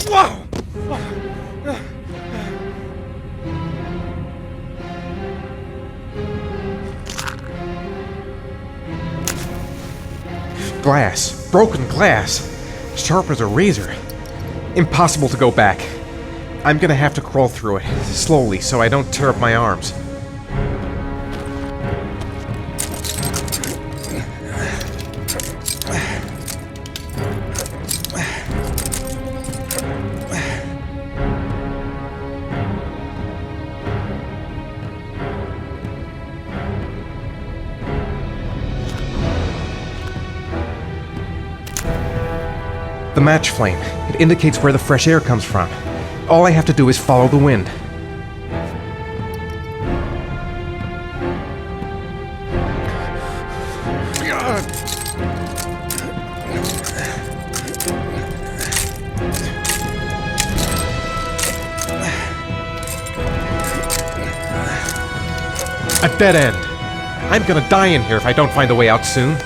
Whoa! Glass. Broken glass. Sharp as a razor. Impossible to go back. I'm gonna have to crawl through it, slowly, so I don't tear up my arms. The match flame. It indicates where the fresh air comes from. All I have to do is follow the wind. A dead end. I'm gonna die in here if I don't find a way out soon.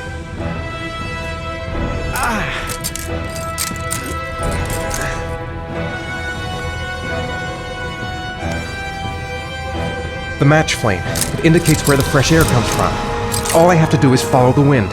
The match flame. It indicates where the fresh air comes from. All I have to do is follow the wind.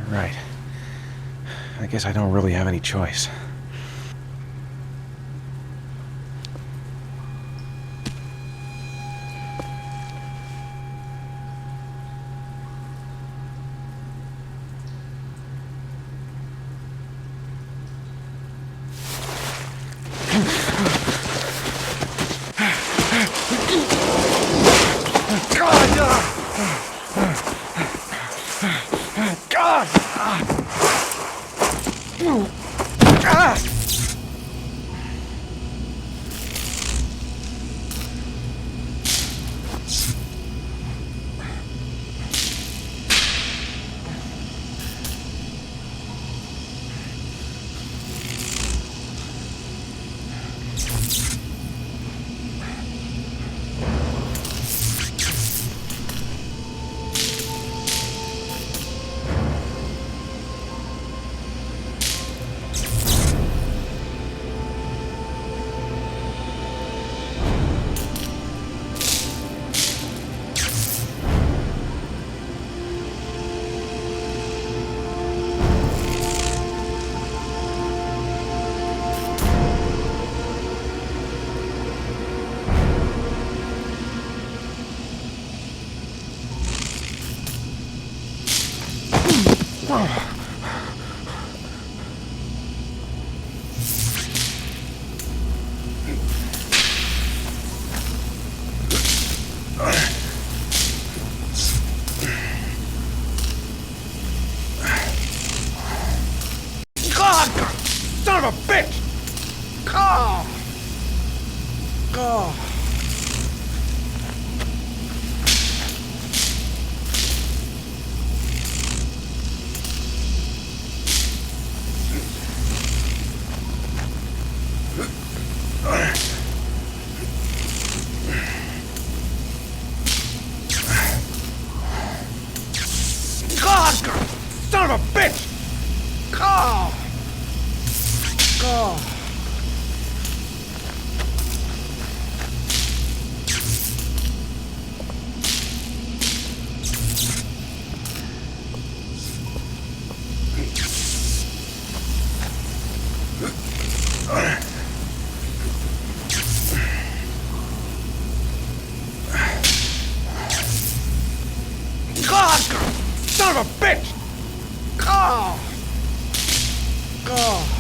Right. I guess I don't really have any choice. God! Son of a bitch! Oh! Oh! God! Son of a bitch! Oh! Oh! God! Son of a bitch! Oh! Oh!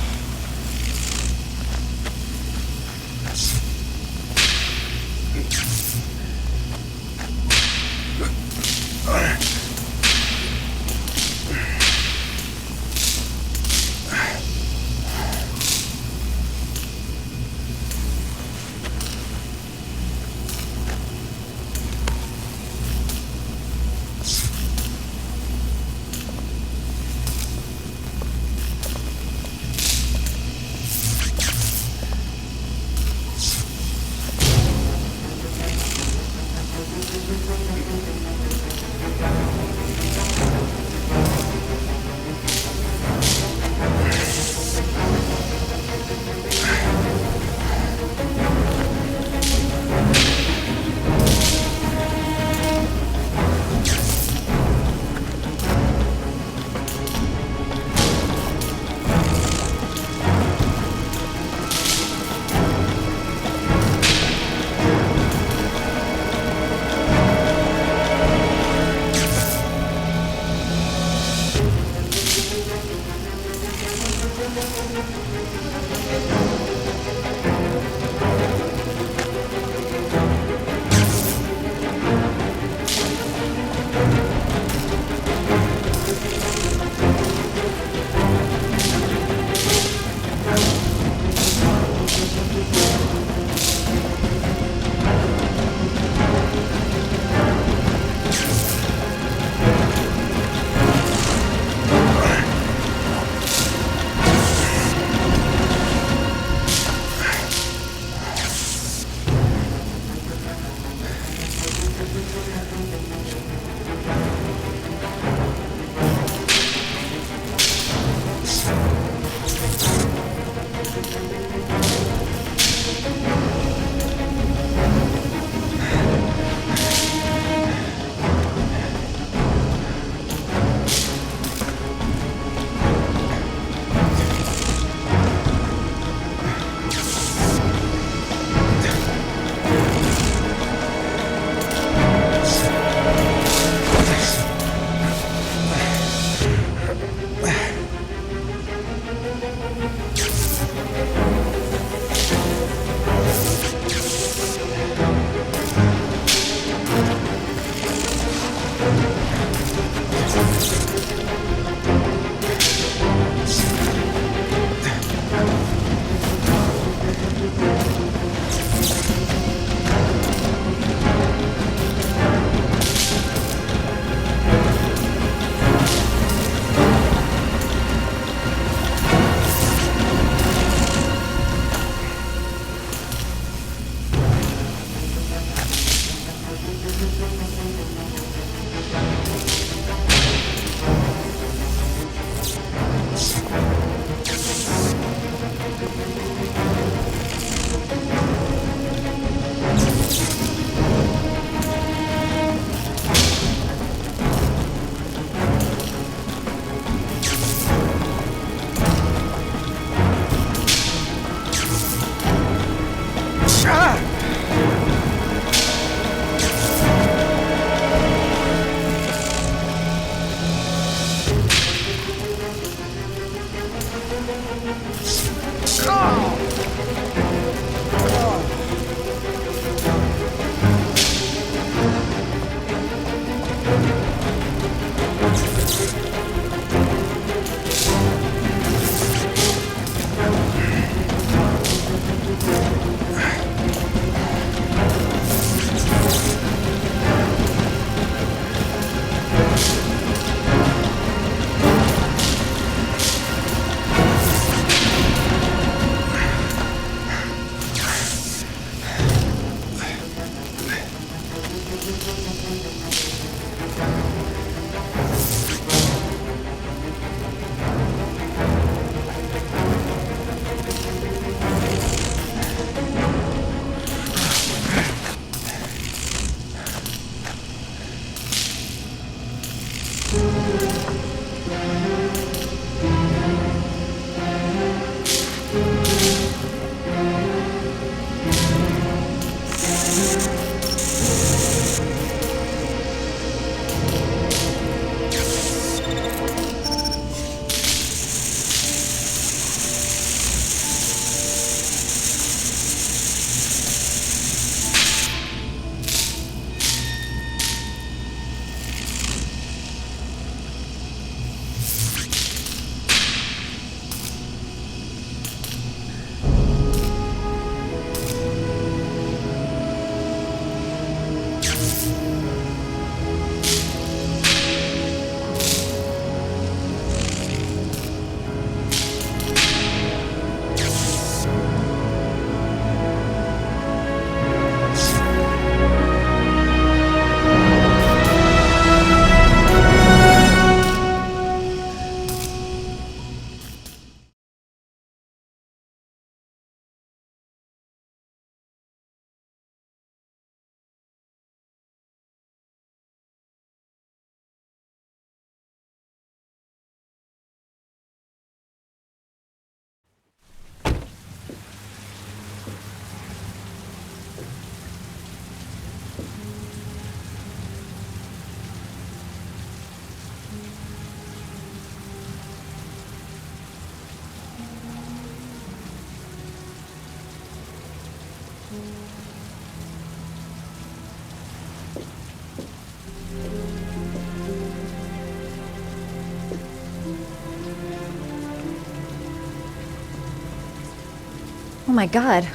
my god.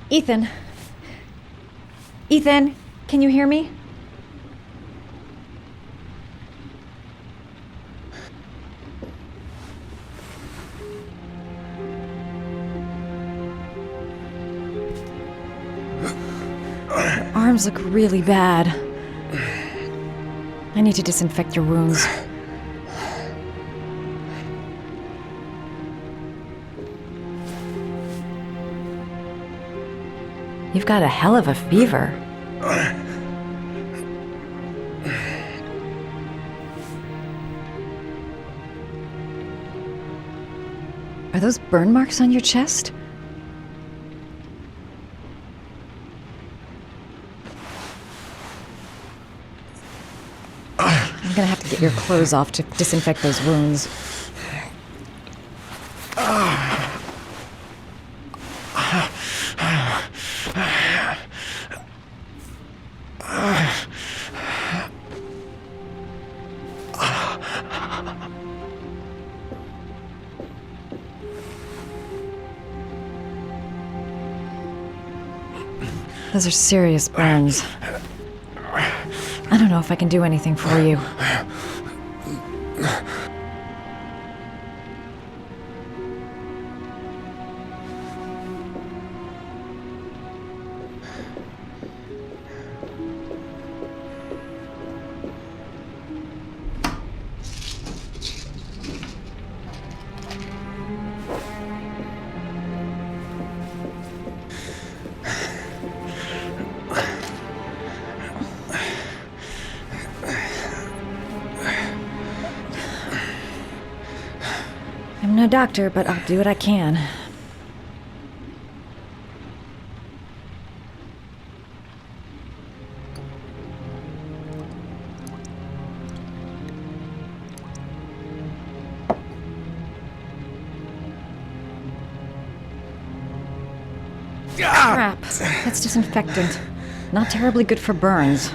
Ethan. Ethan, can you hear me? Arms look really bad. I need to disinfect your wounds. You've got a hell of a fever. Are those burn marks on your chest? I'm gonna have to get your clothes off to disinfect those wounds. Those are serious burns. I don't know if I can do anything for you. I'm no doctor, but I'll do what I can. Crap. That's disinfectant. Not terribly good for burns.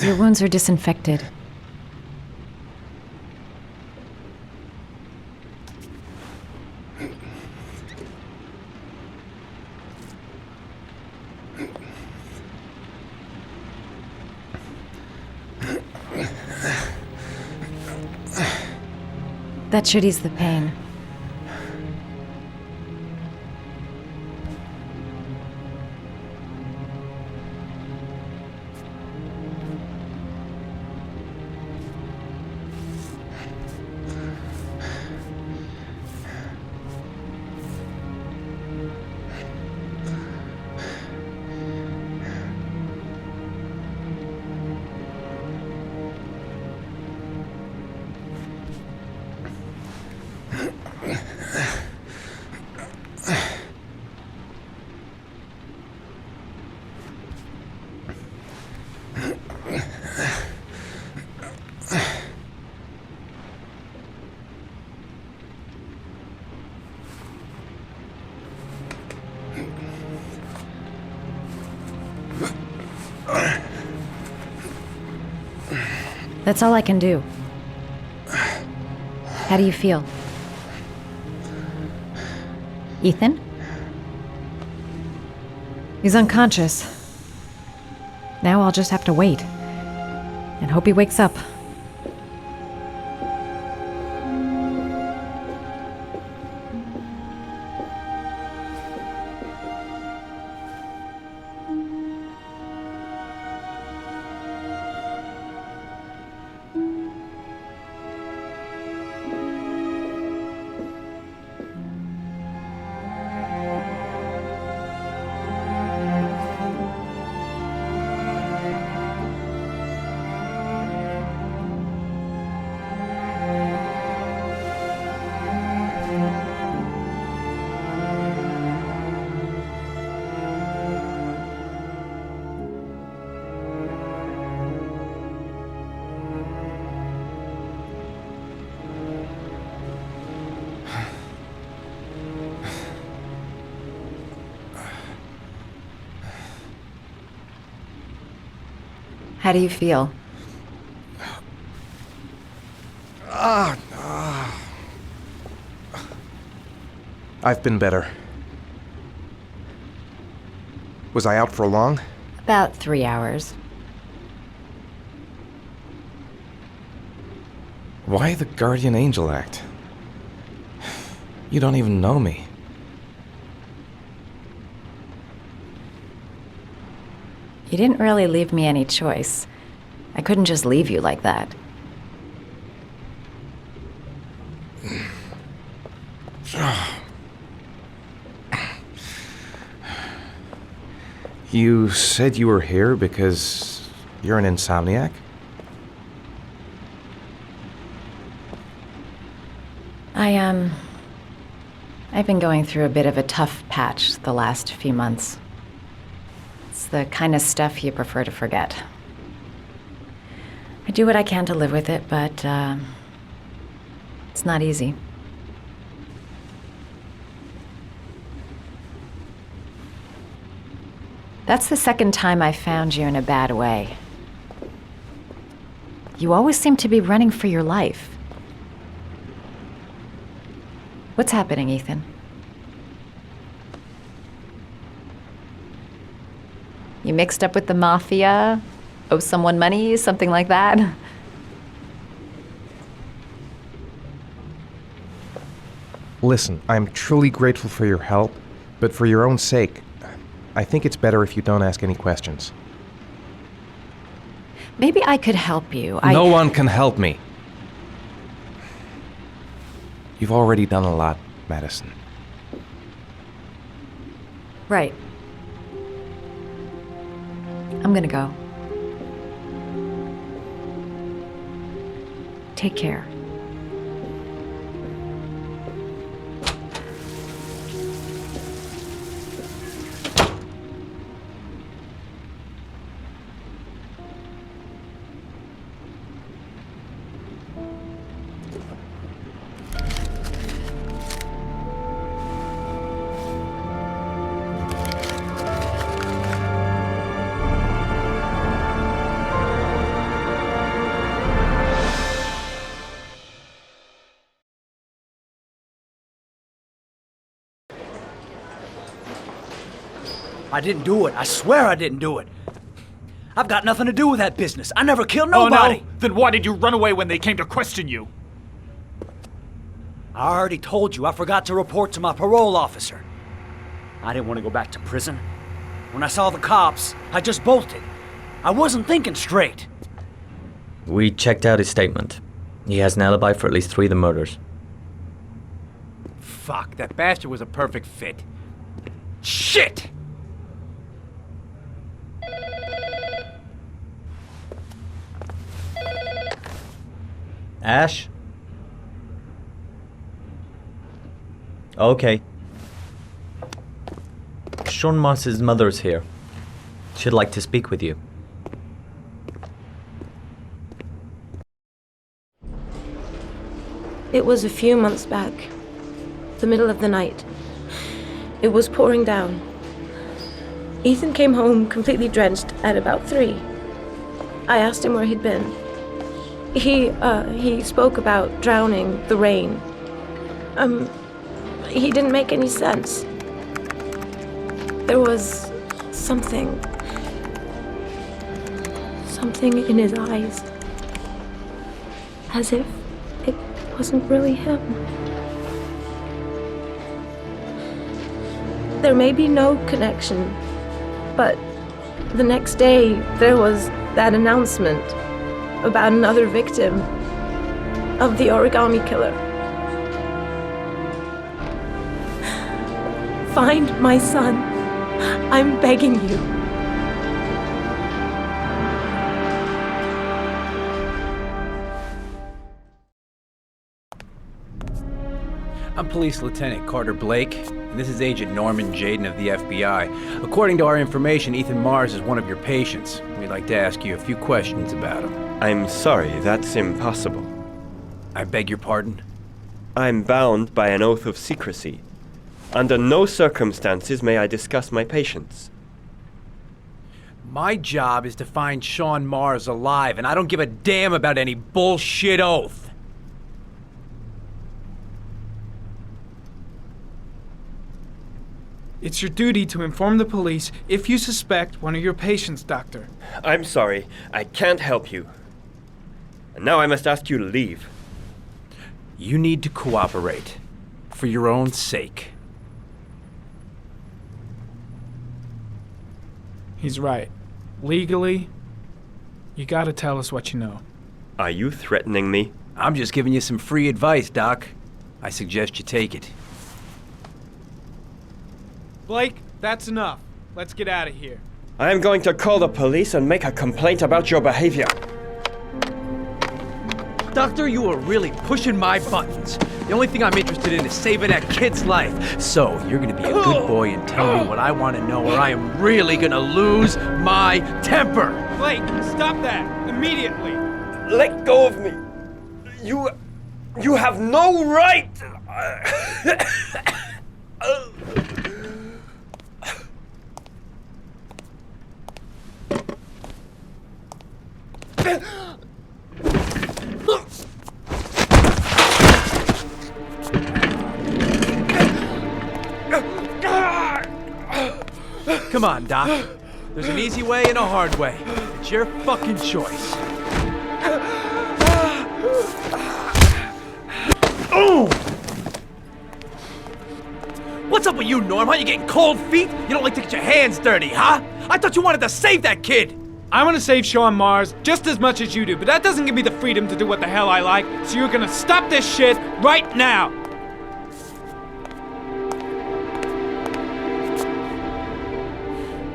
Your wounds are disinfected. That should ease the pain. That's all I can do. How do you feel? Ethan? He's unconscious. Now I'll just have to wait. And hope he wakes up. How do you feel? I've been better. Was I out for long? About 3 hours. Why the guardian angel act? You don't even know me. You didn't really leave me any choice. I couldn't just leave you like that. You said you were here because you're an insomniac? I've been going through a bit of a tough patch the last few months. It's the kind of stuff you prefer to forget. I do what I can to live with it, but it's not easy. That's the second time I found you in a bad way. You always seem to be running for your life. What's happening, Ethan? You mixed up with the mafia? Owe someone money? Something like that? Listen, I'm truly grateful for your help, but for your own sake, I think it's better if you don't ask any questions. Maybe I could help you. No one can help me. You've already done a lot, Madison. Right. I'm gonna go. Take care. I didn't do it. I swear I didn't do it. I've got nothing to do with that business. I never killed nobody. Oh, no? Then why did you run away when they came to question you? I already told you I forgot to report to my parole officer. I didn't want to go back to prison. When I saw the cops, I just bolted. I wasn't thinking straight. We checked out his statement. He has an alibi for at least 3 of the murders. Fuck, that bastard was a perfect fit. Shit! Ash? Okay. Sean Moss's mother's here. She'd like to speak with you. It was a few months back, the middle of the night. It was pouring down. Ethan came home completely drenched at about 3. I asked him where he'd been. He spoke about drowning, the rain. He didn't make any sense. There was something in his eyes. As if it wasn't really him. There may be no connection, but the next day there was that announcement about another victim of the origami killer. Find my son. I'm begging you. I'm Police Lieutenant Carter Blake, and this is Agent Norman Jaden of the FBI. According to our information, Ethan Mars is one of your patients. We'd like to ask you a few questions about him. I'm sorry, that's impossible. I beg your pardon? I'm bound by an oath of secrecy. Under no circumstances may I discuss my patients. My job is to find Sean Mars alive, and I don't give a damn about any bullshit oath. It's your duty to inform the police if you suspect one of your patients, Doctor. I'm sorry, I can't help you. And now I must ask you to leave. You need to cooperate, for your own sake. He's right. Legally, you gotta tell us what you know. Are you threatening me? I'm just giving you some free advice, Doc. I suggest you take it. Blake, that's enough. Let's get out of here. I am going to call the police and make a complaint about your behavior. Doctor, you are really pushing my buttons. The only thing I'm interested in is saving that kid's life. So, you're gonna be a good boy and tell me what I want to know, or I am really gonna lose my temper. Blake, stop that! Immediately! Let go of me. You have no right! Come on, Doc. There's an easy way and a hard way. It's your fucking choice. Oh! What's up with you, Norm? Huh? You getting cold feet? You don't like to get your hands dirty, huh? I thought you wanted to save that kid! I want to save Sean Mars just as much as you do, but that doesn't give me the freedom to do what the hell I like, so you're gonna stop this shit right now!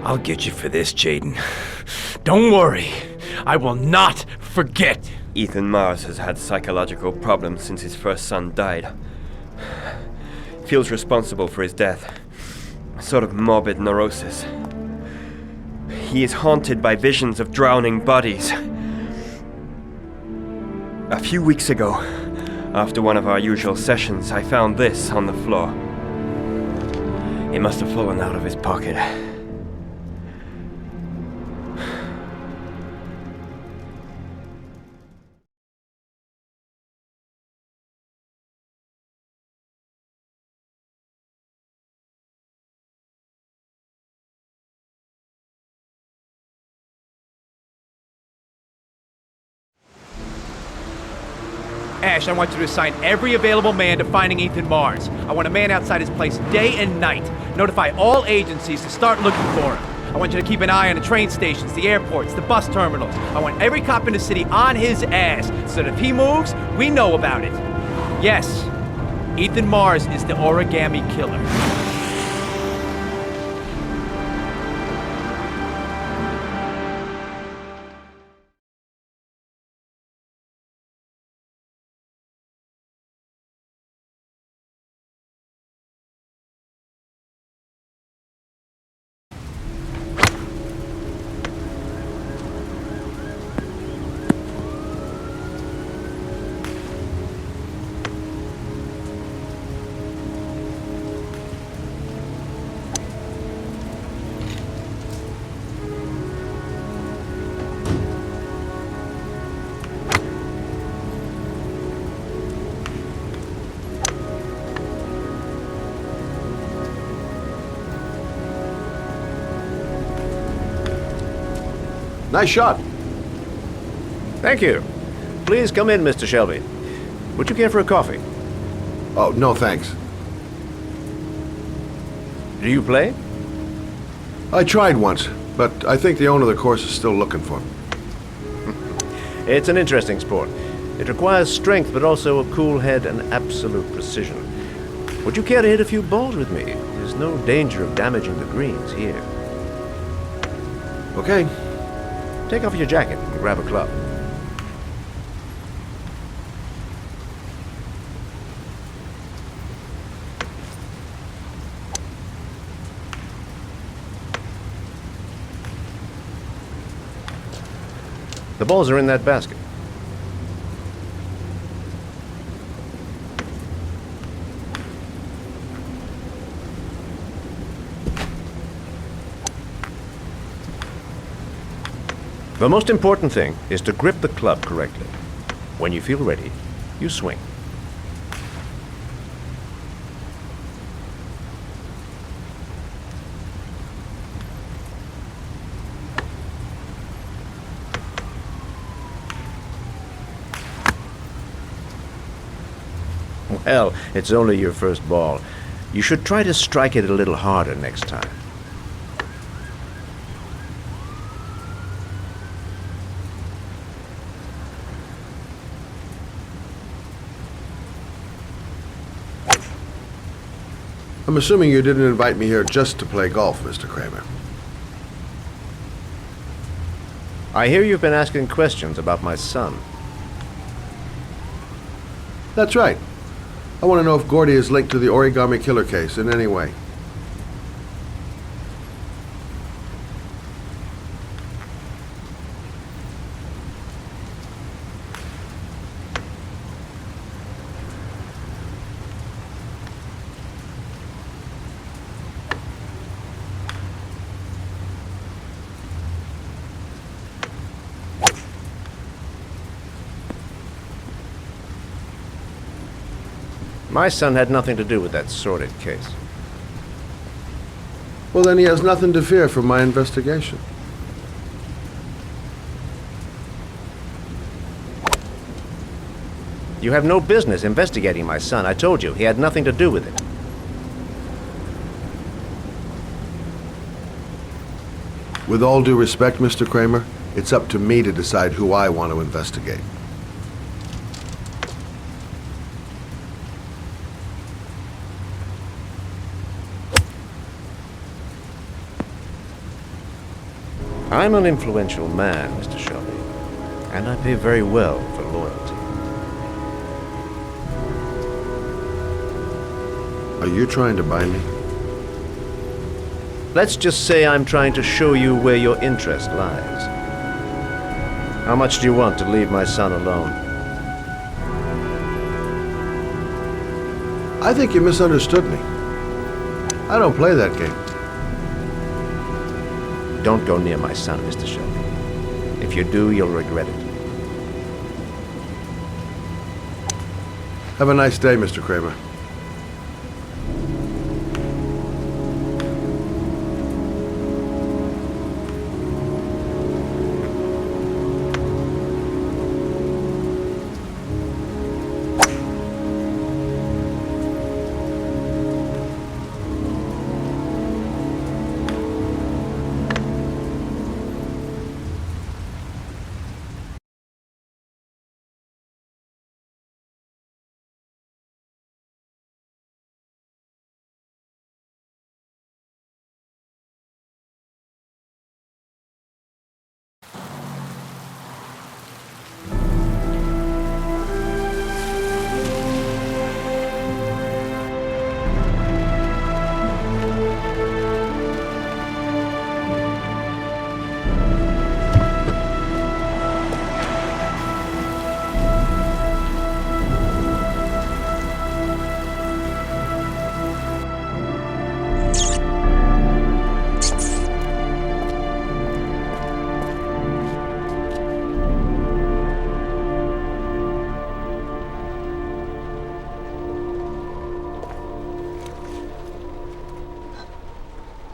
I'll get you for this, Jaden. Don't worry. I will not forget. Ethan Mars has had psychological problems since his first son died. Feels responsible for his death. A sort of morbid neurosis. He is haunted by visions of drowning bodies. A few weeks ago, after one of our usual sessions, I found this on the floor. It must have fallen out of his pocket. Ash, I want you to assign every available man to finding Ethan Mars. I want a man outside his place day and night. Notify all agencies to start looking for him. I want you to keep an eye on the train stations, the airports, the bus terminals. I want every cop in the city on his ass, so that if he moves, we know about it. Yes, Ethan Mars is the origami killer. Nice shot. Thank you. Please come in, Mr. Shelby. Would you care for a coffee? Oh, no thanks. Do you play? I tried once, but I think the owner of the course is still looking for me. It's an interesting sport. It requires strength, but also a cool head and absolute precision. Would you care to hit a few balls with me? There's no danger of damaging the greens here. Okay. Take off your jacket and grab a club. The balls are in that basket. The most important thing is to grip the club correctly. When you feel ready, you swing. Well, it's only your first ball. You should try to strike it a little harder next time. I'm assuming you didn't invite me here just to play golf, Mr. Kramer. I hear you've been asking questions about my son. That's right. I want to know if Gordy is linked to the Origami Killer case in any way. My son had nothing to do with that sordid case. Well, then he has nothing to fear from my investigation. You have no business investigating my son. I told you, he had nothing to do with it. With all due respect, Mr. Kramer, it's up to me to decide who I want to investigate. I'm an influential man, Mr. Shelby, and I pay very well for loyalty. Are you trying to buy me? Let's just say I'm trying to show you where your interest lies. How much do you want to leave my son alone? I think you misunderstood me. I don't play that game. Don't go near my son, Mr. Shelby. If you do, you'll regret it. Have a nice day, Mr. Kramer.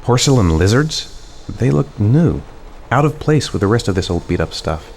Porcelain lizards? They look new. out of place with the rest of this old beat-up stuff.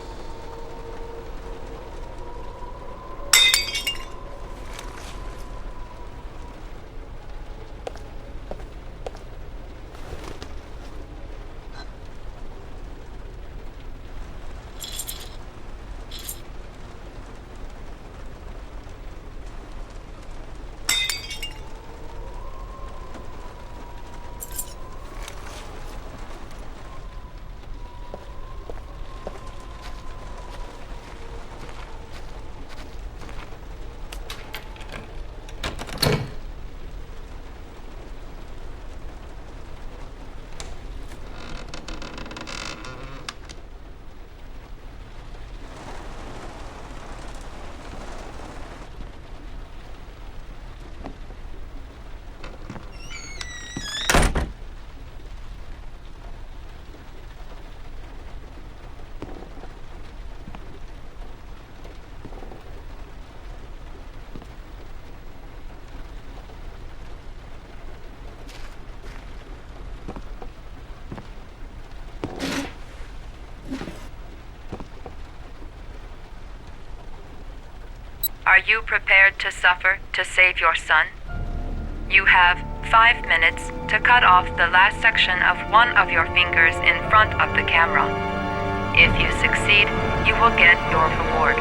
Are you prepared to suffer to save your son? You have 5 minutes to cut off the last section of one of your fingers in front of the camera. If you succeed, you will get your reward.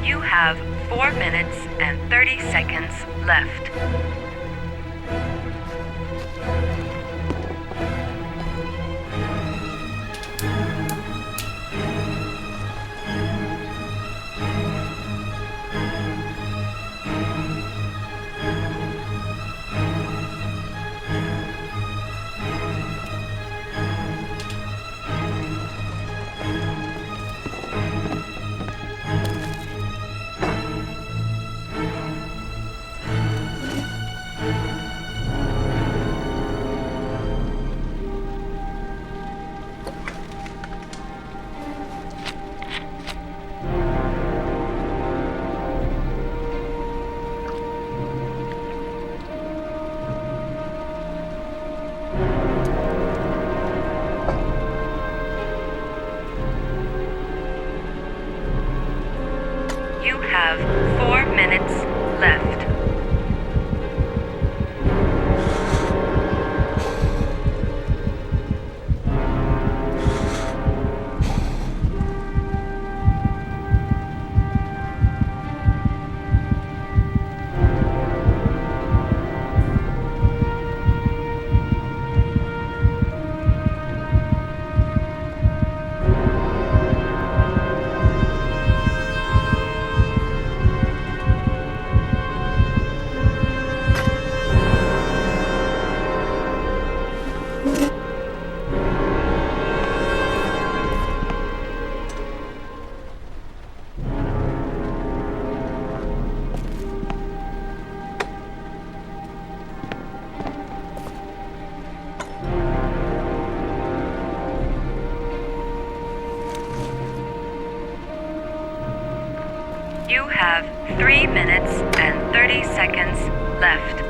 You have 4 minutes and 30 seconds left. You have 4 minutes left. You have 3 minutes and 30 seconds left.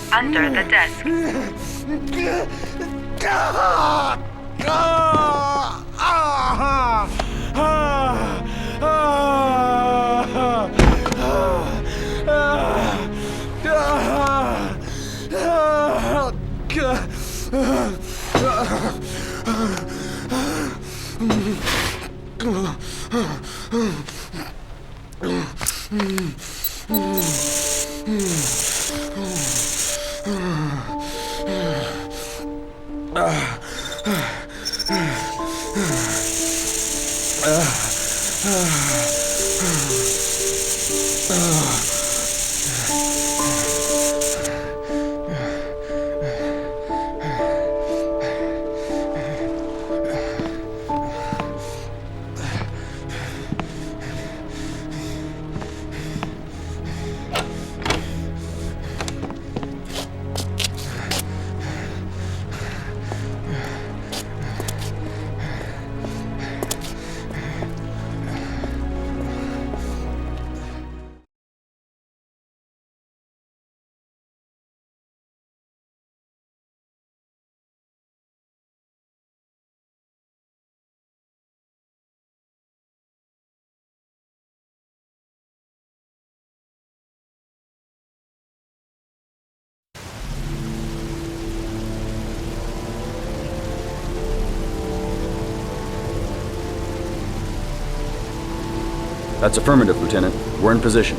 Under the desk. That's affirmative, Lieutenant. We're in position.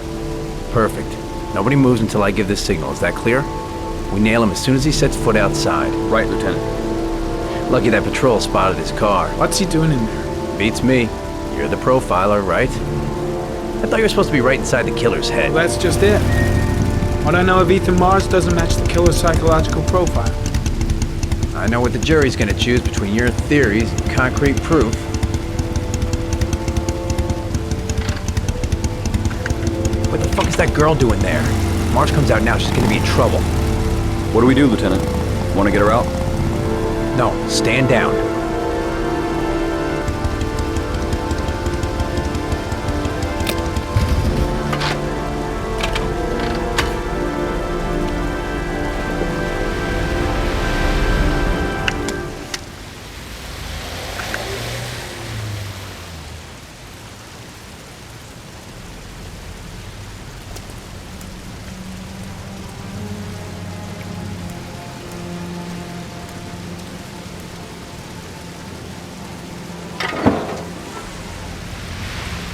Perfect. Nobody moves until I give this signal. Is that clear? We nail him as soon as he sets foot outside. Right, Lieutenant. Lucky that patrol spotted his car. What's he doing in there? Beats me. You're the profiler, right? I thought you were supposed to be right inside the killer's head. Well, that's just it. What I know of Ethan Mars doesn't match the killer's psychological profile. I know what the jury's gonna choose between your theories and concrete proof. What the fuck is that girl doing there? Mars comes out now, she's gonna be in trouble. What do we do, Lieutenant? Want to get her out? No, stand down.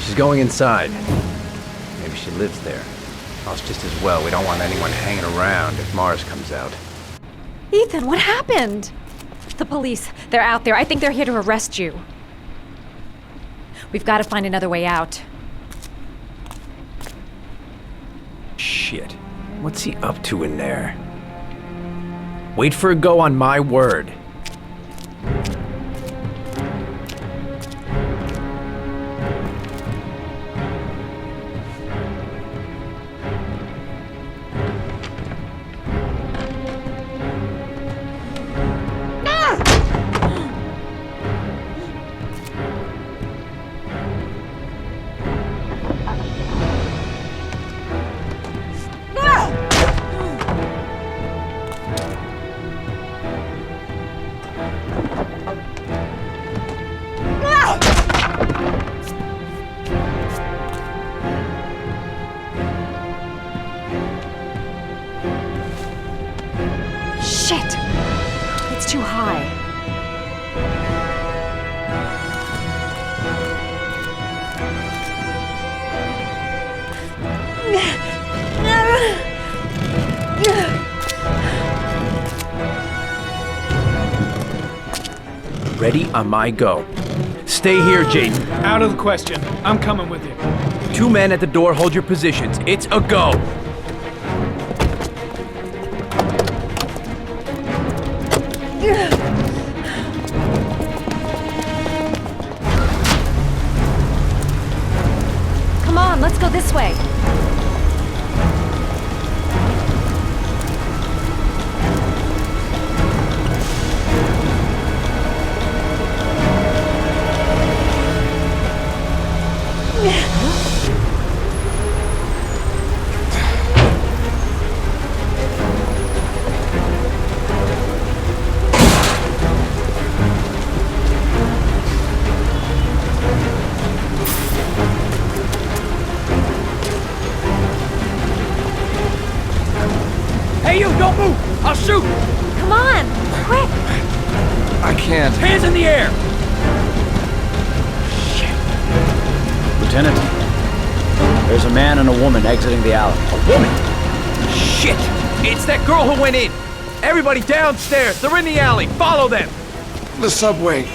She's going inside. Maybe she lives there. Well, it's just as well. We don't want anyone hanging around if Mars comes out. Ethan, what happened? The police. They're out there. I think they're here to arrest you. We've got to find another way out. Shit. What's he up to in there? Wait for a go on my word. Shit! It's too high. ready on my go. Stay here, Jaden. Out of the question. I'm coming with you. 2 men at the door, hold your positions. It's a go. Come on, let's go this way. Hey, you, don't move! I'll shoot! Come on, quick! I can't. Hands in the air! Lieutenant, there's a man and a woman exiting the alley. A woman? Shit! It's that girl who went in! Everybody downstairs! They're in the alley! Follow them! The subway.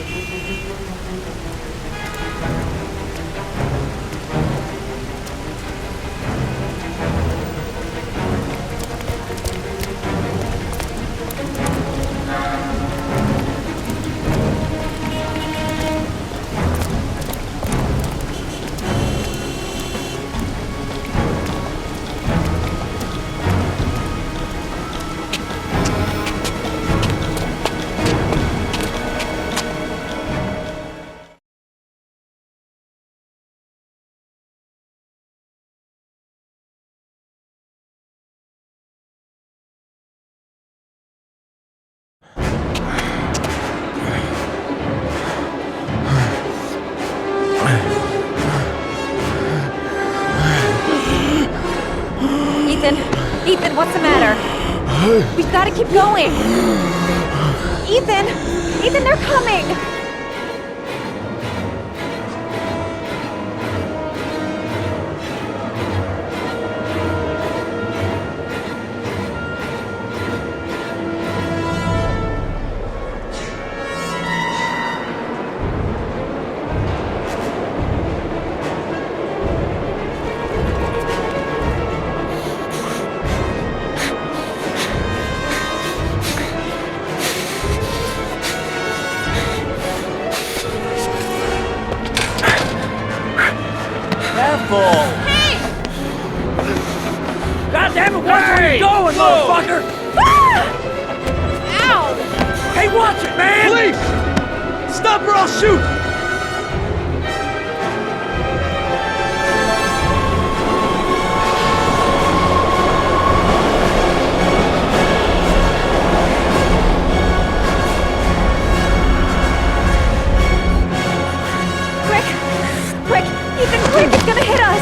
Ethan, what's the matter? We've got to keep going. Ethan, they're coming. Hey! God damn it, watch where you're going, motherfucker! Ow! Hey, watch it, man! Police! Stop or I'll shoot! Quick! Ethan, quick! It's gonna hit us!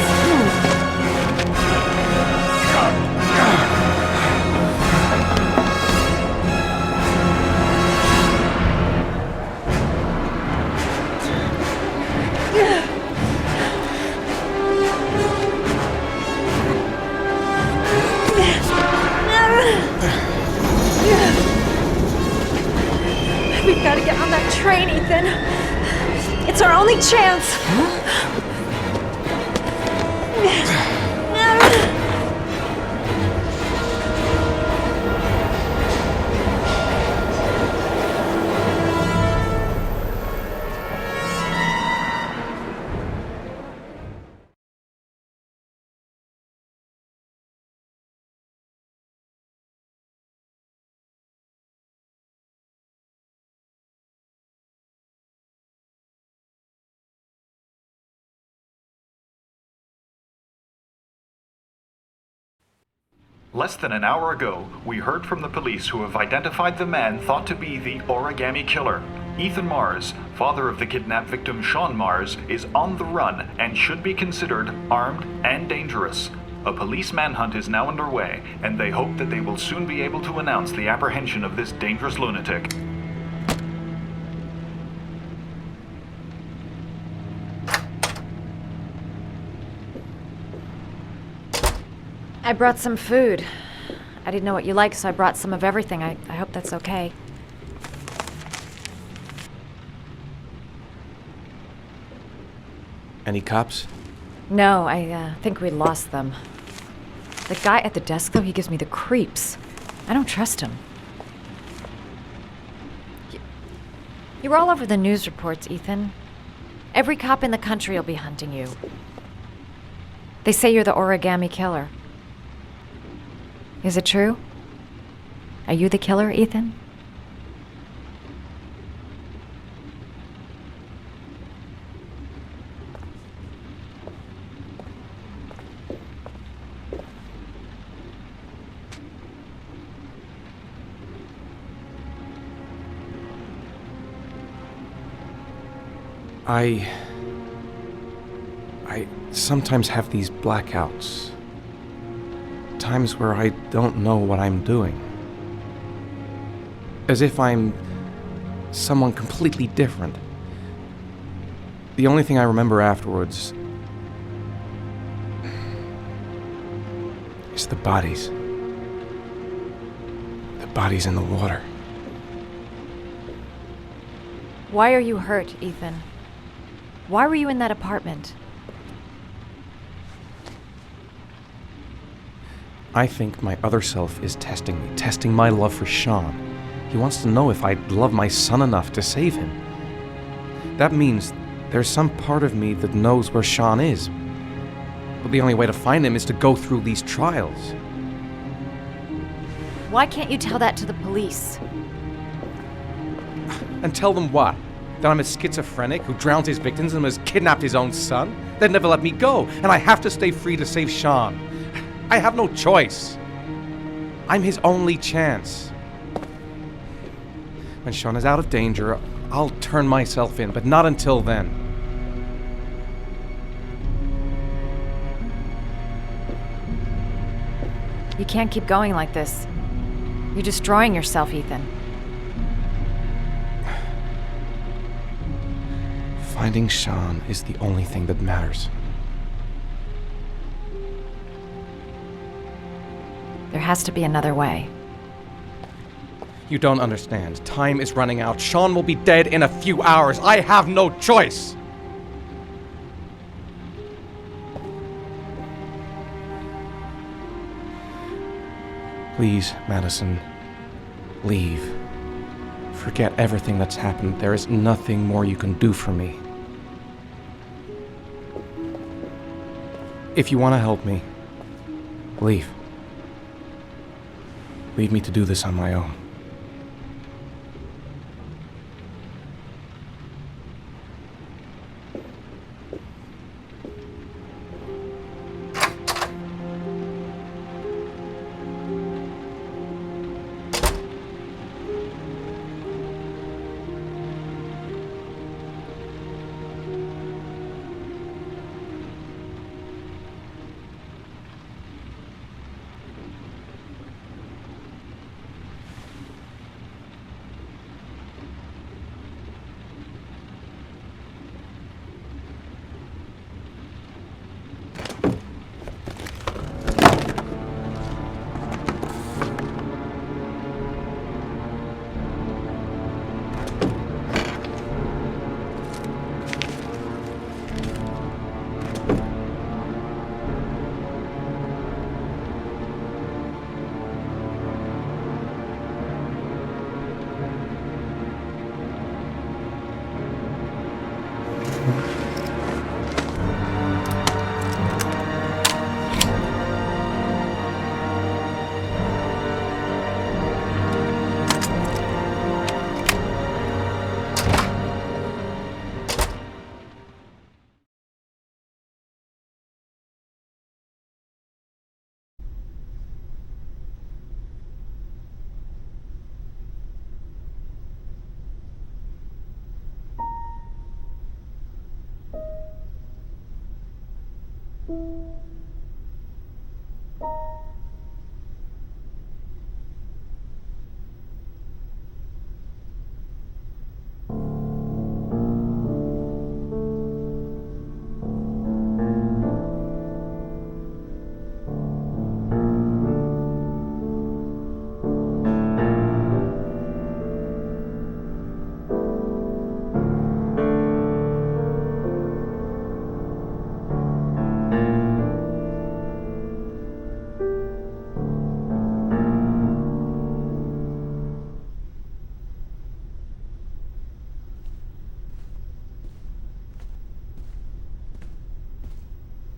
We've got to get on that train, Ethan. It's our only chance. Less than an hour ago, we heard from the police who have identified the man thought to be the Origami Killer. Ethan Mars, father of the kidnapped victim Sean Mars, is on the run and should be considered armed and dangerous. A police manhunt is now underway, and they hope that they will soon be able to announce the apprehension of this dangerous lunatic. I brought some food. I didn't know what you liked, so I brought some of everything. I hope that's okay. Any cops? No, I think we lost them. The guy at the desk, though, he gives me the creeps. I don't trust him. You're all over the news reports, Ethan. Every cop in the country will be hunting you. They say you're the origami killer. Is it true? Are you the killer, Ethan? I sometimes have these blackouts. Times where I don't know what I'm doing. As if I'm someone completely different. The only thing I remember afterwards is the bodies. The bodies in the water. Why are you hurt, Ethan? Why were you in that apartment? I think my other self is testing me, testing my love for Sean. He wants to know if I love my son enough to save him. That means there's some part of me that knows where Sean is. But the only way to find him is to go through these trials. Why can't you tell that to the police? And tell them what? That I'm a schizophrenic who drowns his victims and has kidnapped his own son? They'd never let me go, and I have to stay free to save Sean. I have no choice. I'm his only chance. When Sean is out of danger, I'll turn myself in, but not until then. You can't keep going like this. You're destroying yourself, Ethan. Finding Sean is the only thing that matters. There has to be another way. You don't understand. Time is running out. Sean will be dead in a few hours. I have no choice. Please, Madison, leave. Forget everything that's happened. There is nothing more you can do for me. If you want to help me, leave. Leave me to do this on my own.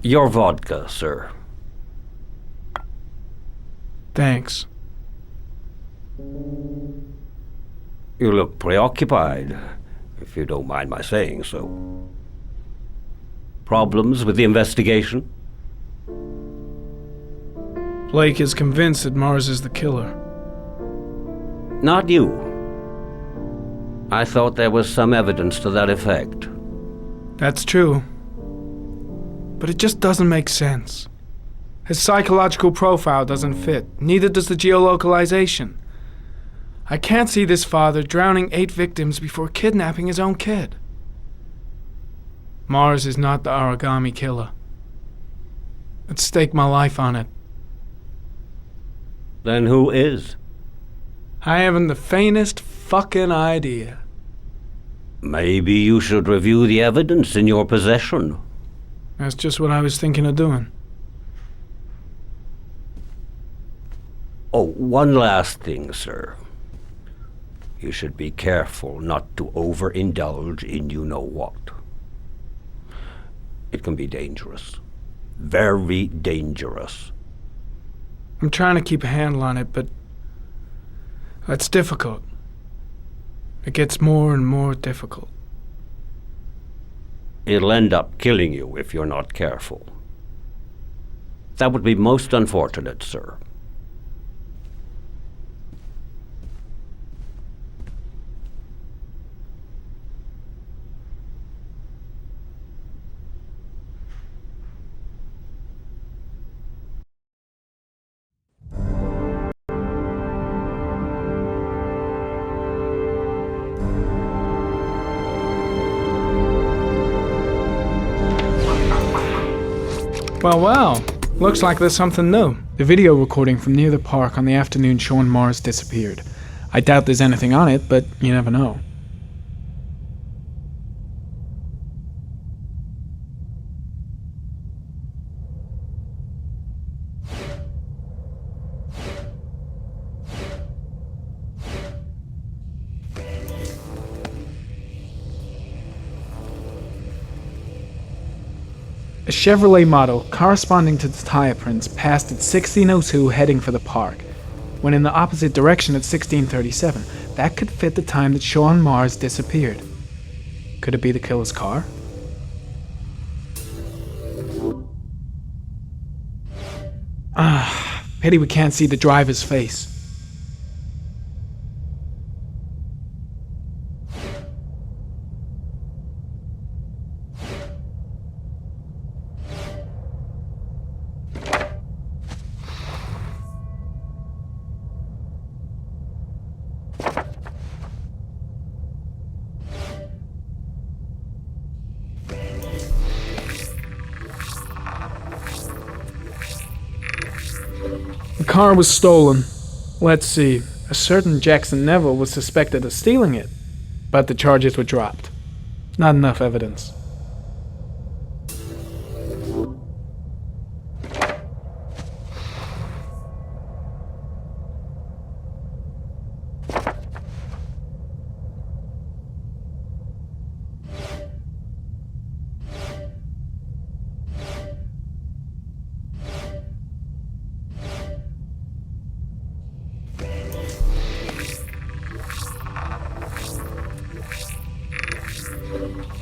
Your vodka, sir. Thanks. You look preoccupied, if you don't mind my saying so. Problems with the investigation? Blake is convinced that Mars is the killer. Not you. I thought there was some evidence to that effect. That's true. But it just doesn't make sense. His psychological profile doesn't fit. Neither does the geolocalization. I can't see this father drowning 8 victims before kidnapping his own kid. Mars is not the origami killer. I'd stake my life on it. Then who is? I haven't the faintest fucking idea. Maybe you should review the evidence in your possession. That's just what I was thinking of doing. Oh, one last thing, sir. You should be careful not to overindulge in you-know-what. It can be dangerous. Very dangerous. I'm trying to keep a handle on it, but that's difficult. It gets more and more difficult. It'll end up killing you if you're not careful. That would be most unfortunate, sir. Well, looks like there's something new. The video recording from near the park on the afternoon Sean Mars disappeared. I doubt there's anything on it, but you never know. A Chevrolet model corresponding to the tire prints passed at 16:02 heading for the park, when in the opposite direction at 16:37. That could fit the time that Sean Mars disappeared. Could it be the killer's car? Pity we can't see the driver's face. The car was stolen. Let's see. A certain Jackson Neville was suspected of stealing it, but the charges were dropped. Not enough evidence.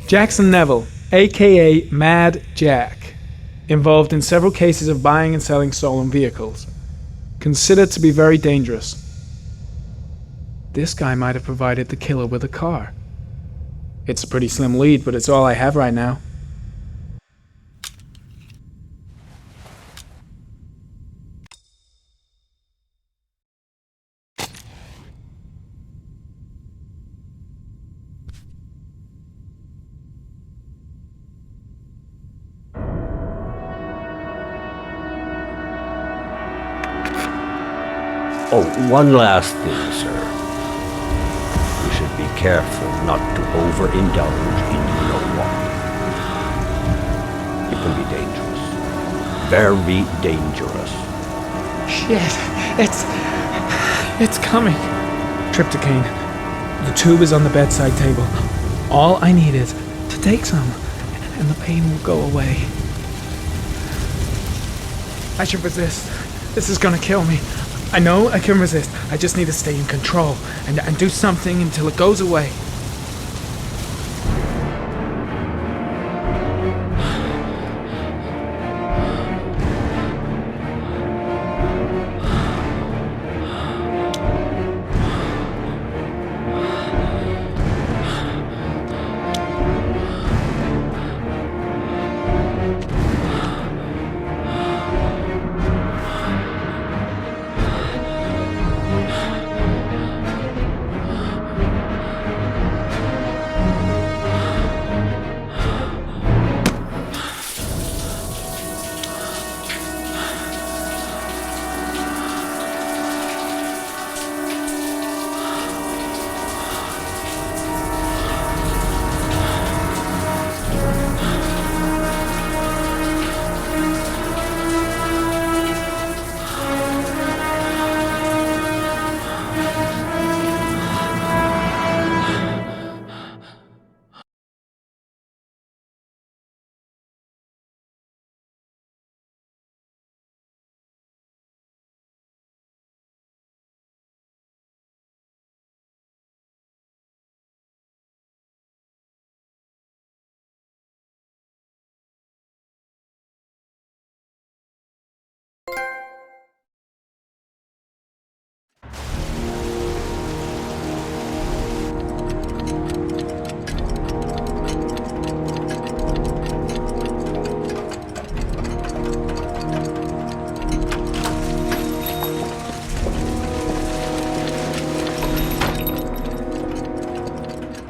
Jackson Neville, aka Mad Jack, involved in several cases of buying and selling stolen vehicles. Considered to be very dangerous. This guy might have provided the killer with a car. It's a pretty slim lead, but it's all I have right now. Oh, one last thing, sir. You should be careful not to overindulge in you-know-what. It can be dangerous. Very dangerous. Shit, it's coming. Trypticane. The tube is on the bedside table. All I need is to take some, and the pain will go away. I should resist. This is gonna kill me. I know I can resist. I just need to stay in control and do something until it goes away.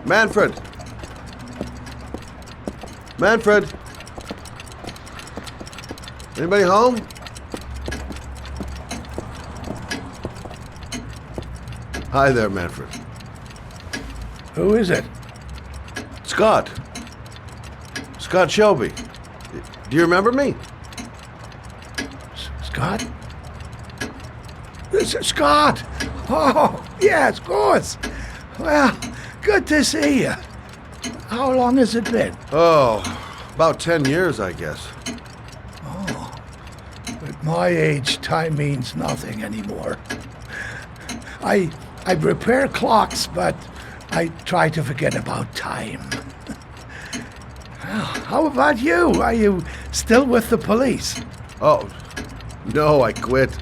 Manfred! Manfred! Anybody home? Hi there, Manfred. Who is it? Scott. Scott Shelby. Do you remember me? Scott? Scott! Oh, yes, of course. Well, good to see you. How long has it been? Oh, about 10 years, I guess. Oh, at my age, time means nothing anymore. I repair clocks, but I try to forget about time. Well, how about you? Are you still with the police? Oh, no, I quit.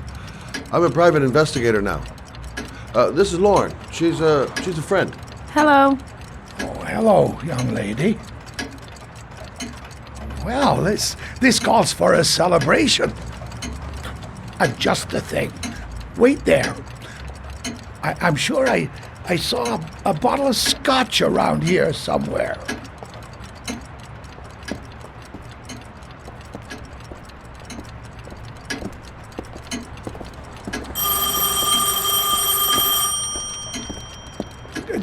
I'm a private investigator now. This is Lauren. She's a friend. Hello. Oh, hello, young lady. Well, this calls for a celebration. And just the thing. Wait there. I'm sure I saw a bottle of scotch around here somewhere.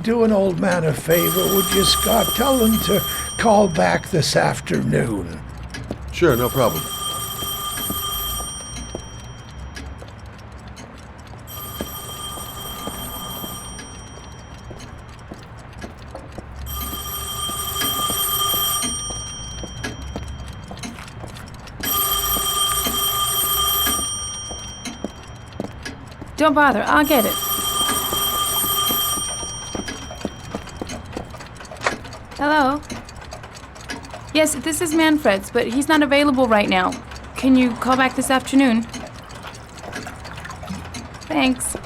Do an old man a favor, would you, Scott? Tell them to call back this afternoon. Sure, no problem. Don't bother, I'll get it. Hello? Yes, this is Manfred's, but he's not available right now. Can you call back this afternoon? Thanks.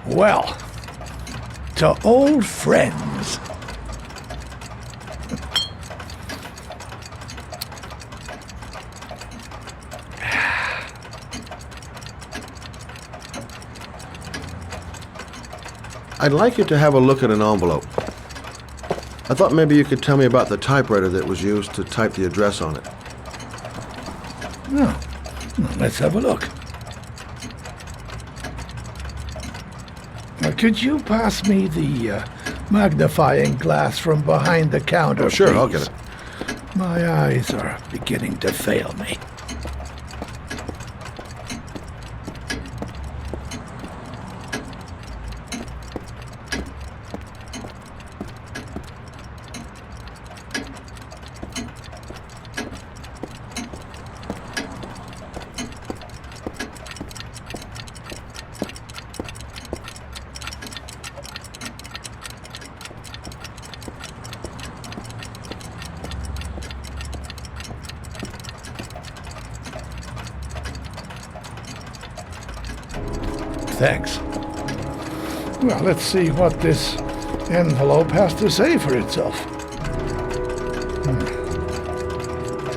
Well, to old friends. I'd like you to have a look at an envelope. I thought maybe you could tell me about the typewriter that was used to type the address on it. Oh, let's have a look. Could you pass me the magnifying glass from behind the counter, Oh, sure, please? I'll get it. My eyes are beginning to fail me. Thanks. Well, let's see what this envelope has to say for itself.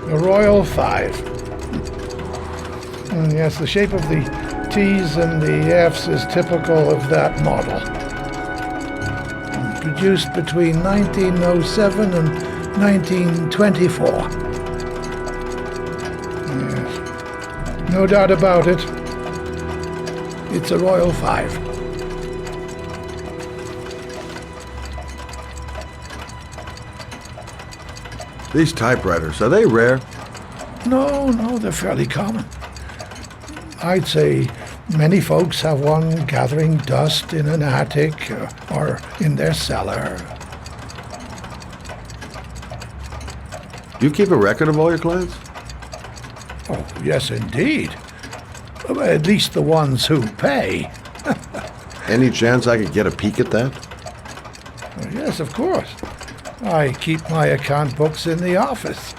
The Royal 5. Yes, the shape of the T's and the F's is typical of that model. Produced between 1907 and 1924. Yes. No doubt about it. It's a Royal 5. These typewriters, are they rare? No, they're fairly common. I'd say many folks have one gathering dust in an attic or in their cellar. Do you keep a record of all your clients? Oh, yes, indeed. At least the ones who pay. Any chance I could get a peek at that? Yes, of course. I keep my account books in the office.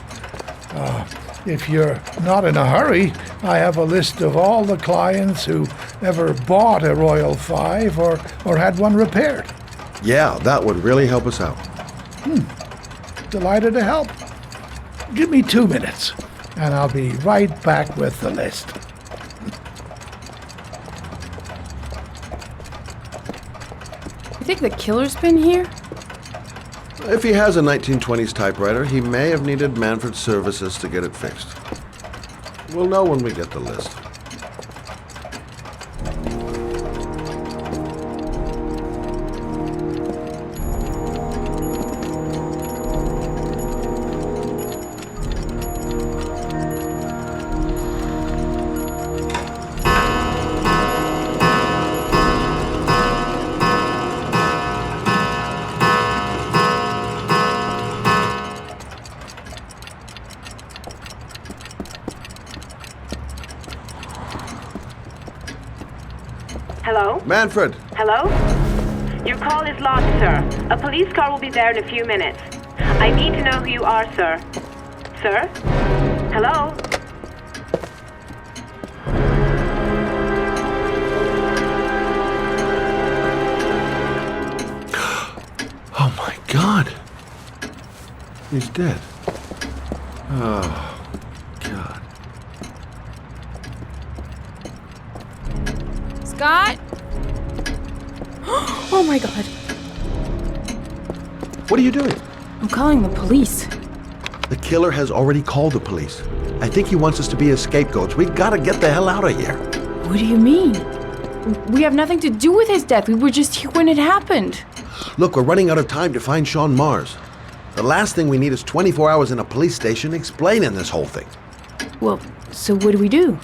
If you're not in a hurry, I have a list of all the clients who ever bought a Royal 5 or had one repaired. Yeah, that would really help us out. Delighted to help. Give me 2 minutes, and I'll be right back with the list. You think the killer's been here? If he has a 1920s typewriter, he may have needed Manfred's services to get it fixed. We'll know when we get the list. Hello? Manfred! Hello? Your call is logged, sir. A police car will be there in a few minutes. I need to know who you are, sir. Sir? Hello? Oh my God! He's dead. Oh, God. Scott? Oh my God. What are you doing? I'm calling the police. The killer has already called the police. I think he wants us to be his scapegoats. We gotta get the hell out of here. What do you mean? We have nothing to do with his death. We were just here when it happened. Look, we're running out of time to find Sean Mars. The last thing we need is 24 hours in a police station explaining this whole thing. Well, so what do we do?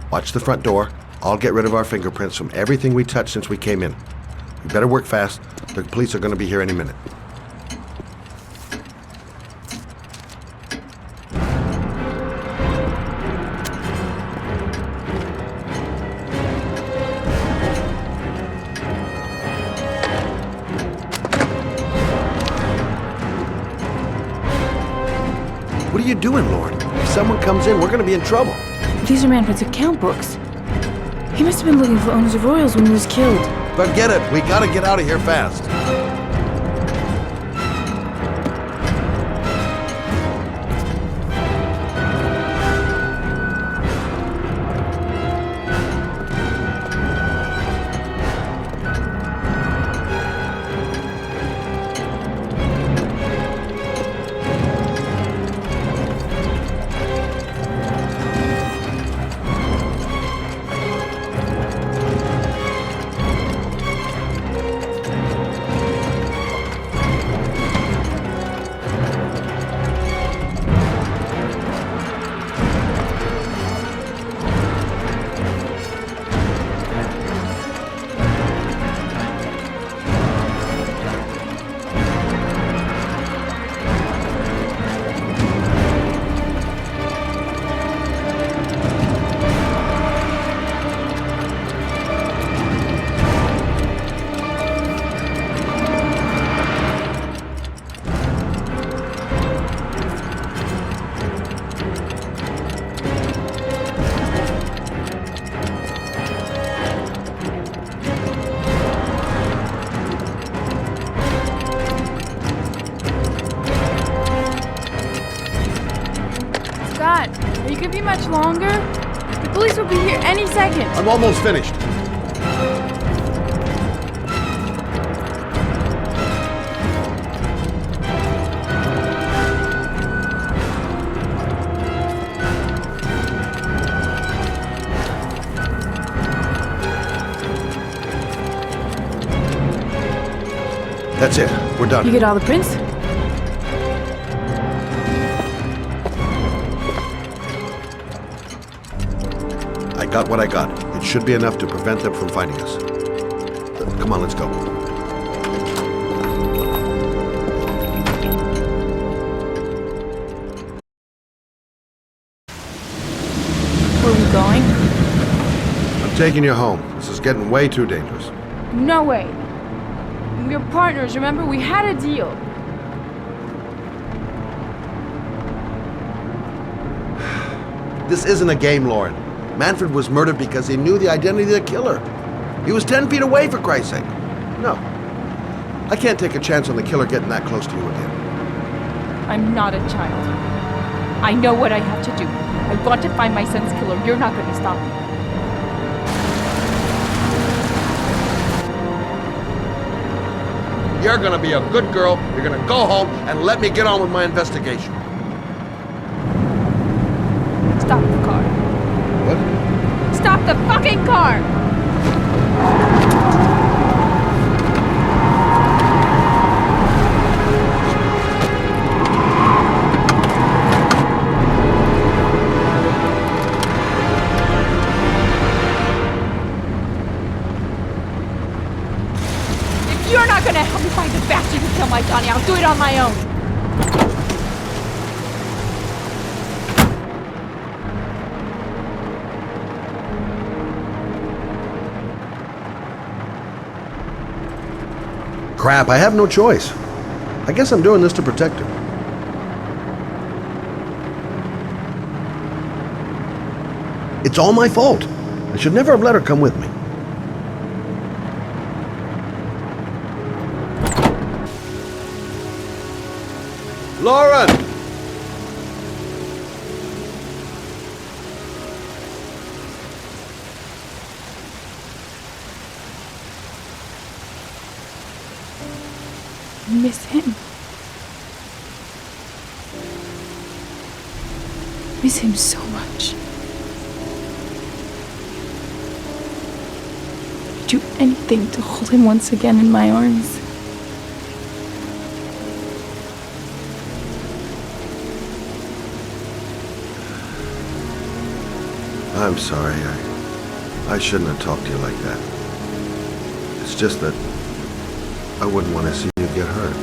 Watch the front door. I'll get rid of our fingerprints from everything we touched since we came in. We better work fast. The police are going to be here any minute. What are you doing, Lord? If someone comes in, we're going to be in trouble. These are Manfred's account books. He must have been looking for owners of Royals when he was killed. Forget it. We gotta get out of here fast. You could be much longer. The police will be here any second. I'm almost finished. That's it. We're done. You get all the prints? I got what I got. It should be enough to prevent them from finding us. Come on, let's go. Where are we going? I'm taking you home. This is getting way too dangerous. No way. We're partners, remember? We had a deal. This isn't a game, Lauren. Manfred was murdered because he knew the identity of the killer. He was 10 feet away, for Christ's sake. No. I can't take a chance on the killer getting that close to you again. I'm not a child. I know what I have to do. I want to find my son's killer. You're not going to stop me. You're gonna be a good girl. You're gonna go home and let me get on with my investigation. Stop the car. What? Stop the fucking car! If you're not gonna help me find the bastard who killed my Johnny, I'll do it on my own. Crap, I have no choice. I guess I'm doing this to protect her. It's all my fault. I should never have let her come with me. Lauren! I miss him. Miss him so much. I'd do anything to hold him once again in my arms. I'm sorry. I shouldn't have talked to you like that. It's just that I wouldn't want to see you get hurt.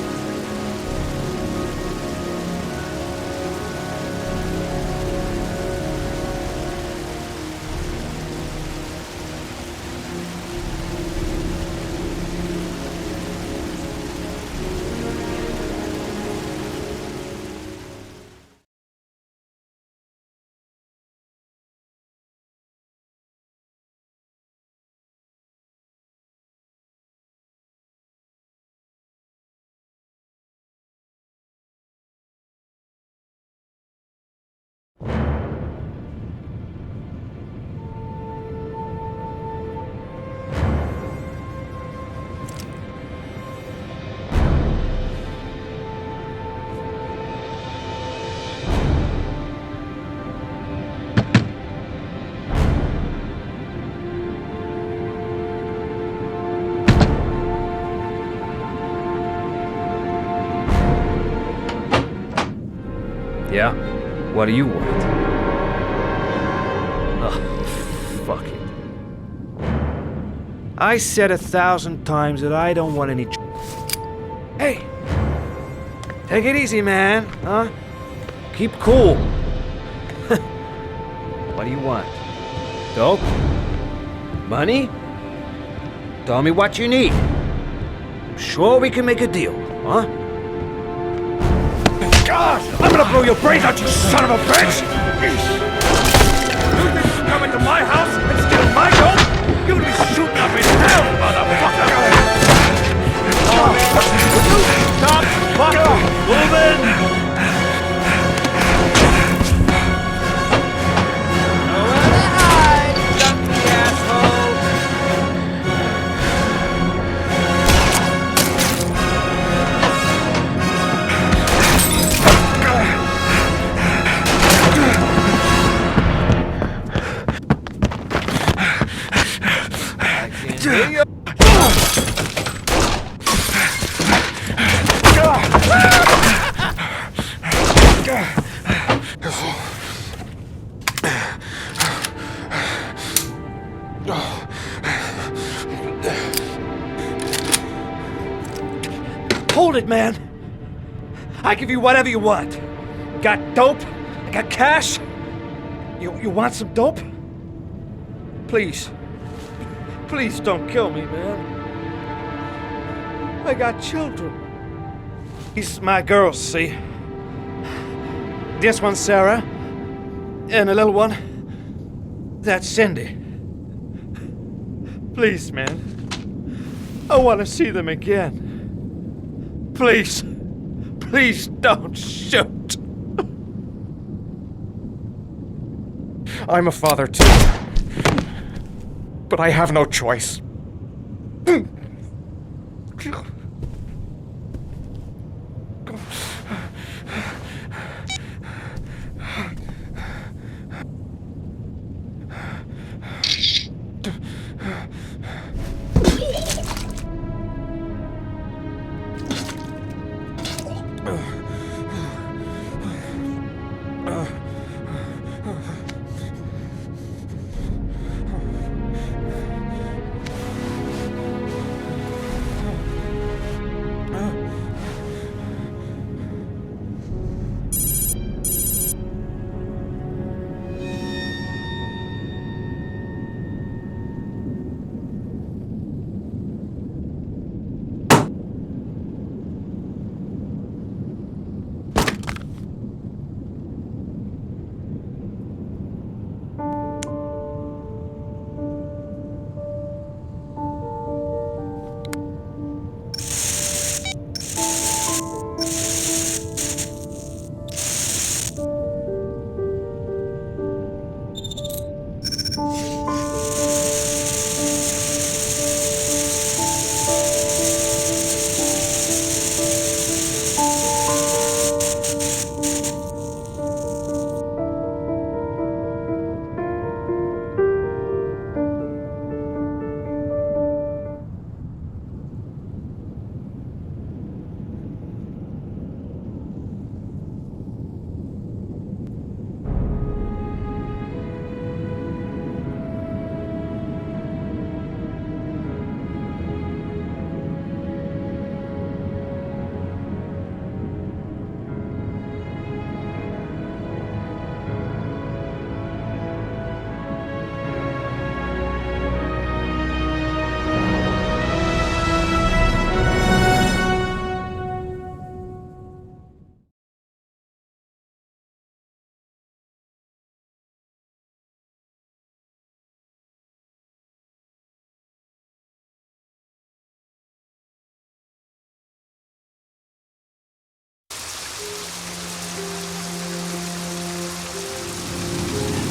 Yeah? What do you want? Ugh, fuck it. I said 1,000 times that I don't want any... Hey! Take it easy, man, huh? Keep cool. What do you want? Dope? Money? Tell me what you need. Sure we can make a deal, huh? Gosh, I'm gonna blow your brains out, you son of a bitch! You think you can come into my house and steal my dope? You're gonna be shooting up in hell, motherfucker! Stop! Fuck! Move in! hold it, man. I give you whatever you want. Got dope? I got cash? You want some dope? Please. Please don't kill me, man. I got children. These are my girls, see? This one's Sarah. And the little one, that's Cindy. Please, man. I want to see them again. Please. Please don't shoot. I'm a father too. But I have no choice.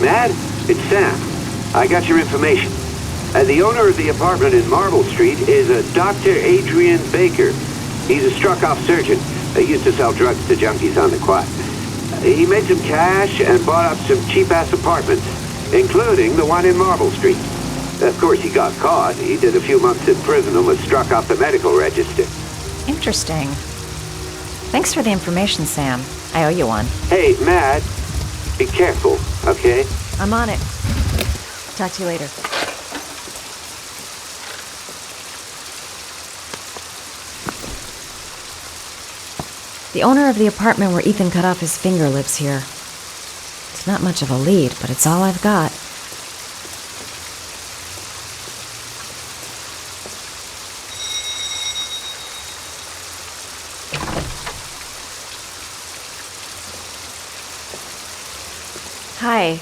Mad? It's Sam. I got your information. The owner of the apartment in Marble Street is a Dr. Adrian Baker. He's a struck-off surgeon. He used to sell drugs to junkies on the quad. He made some cash and bought up some cheap-ass apartments, including the one in Marble Street. Of course, he got caught. He did a few months in prison and was struck off the medical register. Interesting. Thanks for the information, Sam. I owe you one. Hey, Mad, be careful, okay? I'm on it. Talk to you later. The owner of the apartment where Ethan cut off his finger lives here. It's not much of a lead, but it's all I've got. Hi.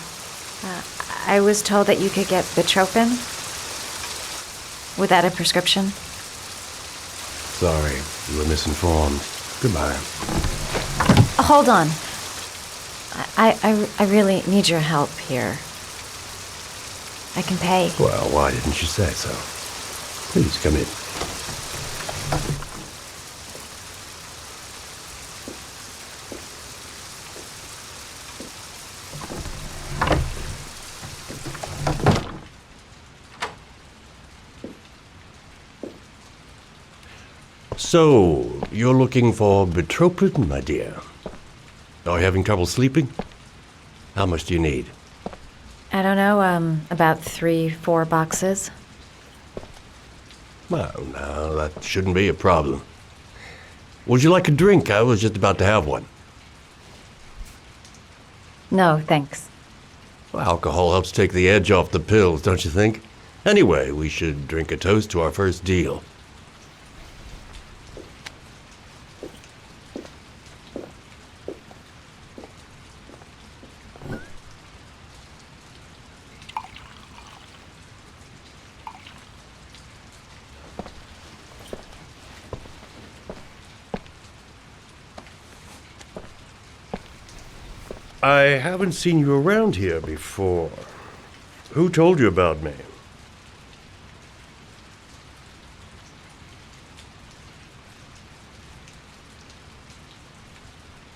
I was told that you could get Bitropin. Without a prescription. Sorry, you were misinformed. Goodbye. Hold on. I really need your help here. I can pay. Well, why didn't you say so? Please come in. So, you're looking for Bitropin, my dear? Are you having trouble sleeping? How much do you need? I don't know, about 3-4 boxes. Well, now, that shouldn't be a problem. Would you like a drink? I was just about to have one. No, thanks. Well, alcohol helps take the edge off the pills, don't you think? Anyway, we should drink a toast to our first deal. I haven't seen you around here before. Who told you about me?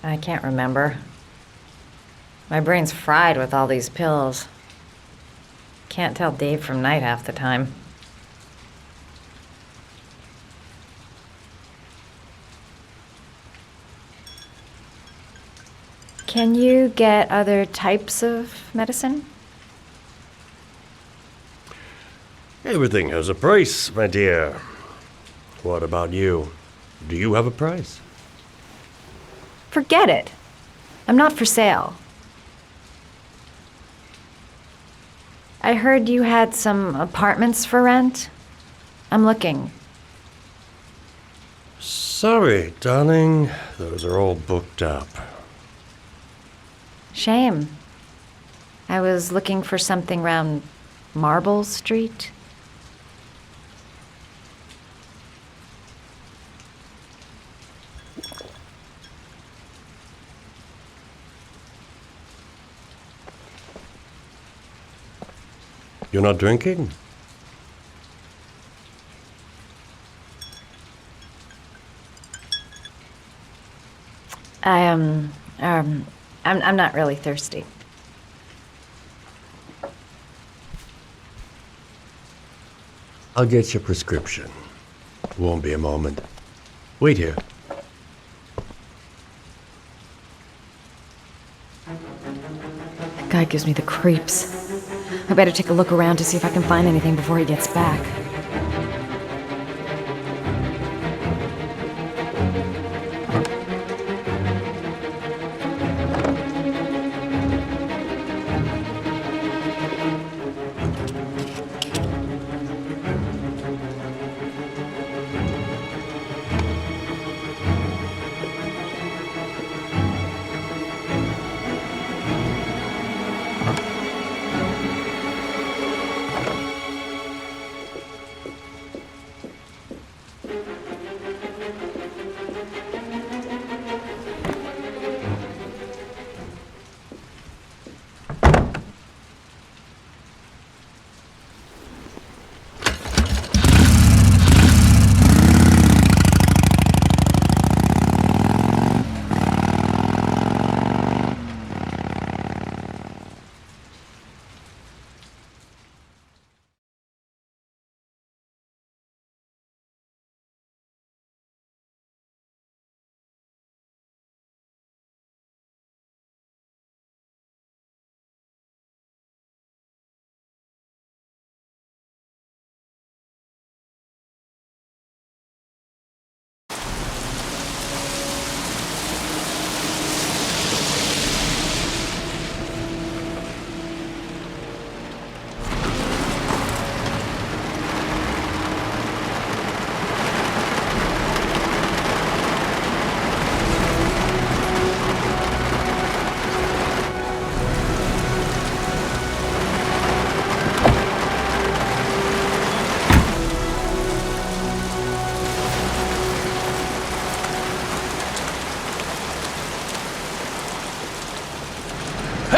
I can't remember. My brain's fried with all these pills. Can't tell day from night half the time. Can you get other types of medicine? Everything has a price, my dear. What about you? Do you have a price? Forget it. I'm not for sale. I heard you had some apartments for rent. I'm looking. Sorry, darling. Those are all booked up. Shame. I was looking for something round Marble Street. You're not drinking? I'm not really thirsty. I'll get your prescription. Won't be a moment. Wait here. That guy gives me the creeps. I better take a look around to see if I can find anything before he gets back.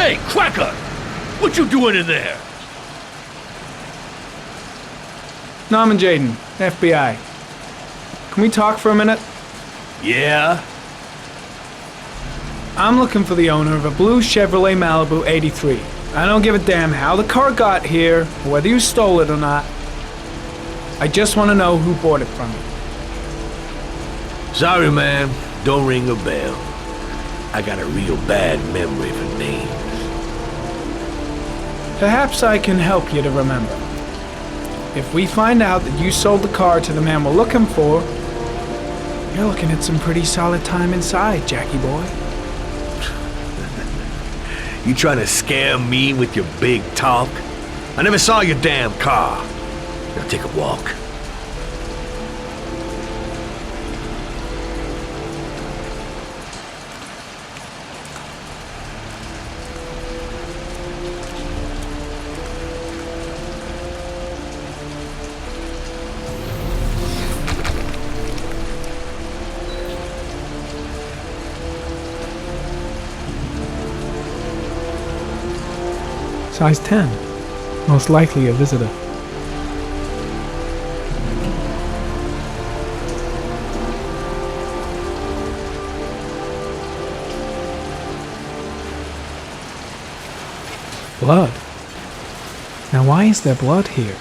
Hey, Cracker! What you doing in there? Norman Jayden, FBI. Can we talk for a minute? Yeah? I'm looking for the owner of a blue Chevrolet Malibu 83. I don't give a damn how the car got here, or whether you stole it or not. I just want to know who bought it from you. Sorry, man. Don't ring a bell. I got a real bad memory for names. Perhaps I can help you to remember. If we find out that you sold the car to the man we're looking for, You're looking at some pretty solid time inside, Jackie boy. You trying to scare me with your big talk? I never saw your damn car. Now take a walk. Size 10. Most likely a visitor. Blood. Now why is there blood here?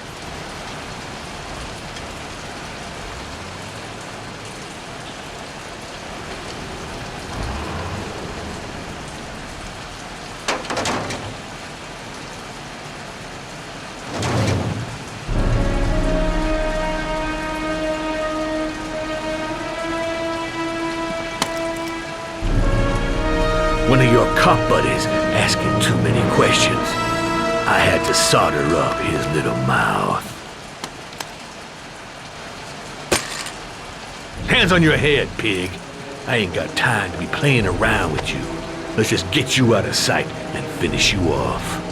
One of your cop buddies asking too many questions. I had to solder up his little mouth. Hands on your head, pig. I ain't got time to be playing around with you. Let's just get you out of sight and finish you off.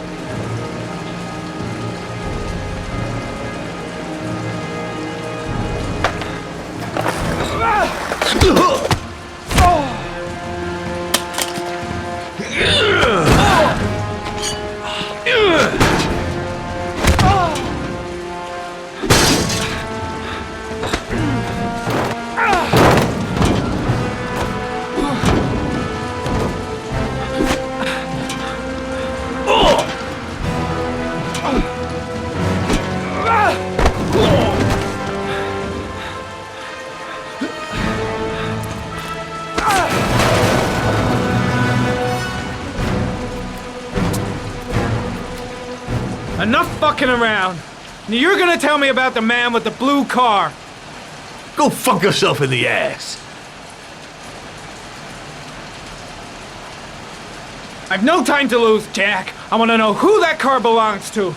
Enough fucking around. Now you're gonna tell me about the man with the blue car. Go fuck yourself in the ass. I've no time to lose, Jack. I want to know who that car belongs to.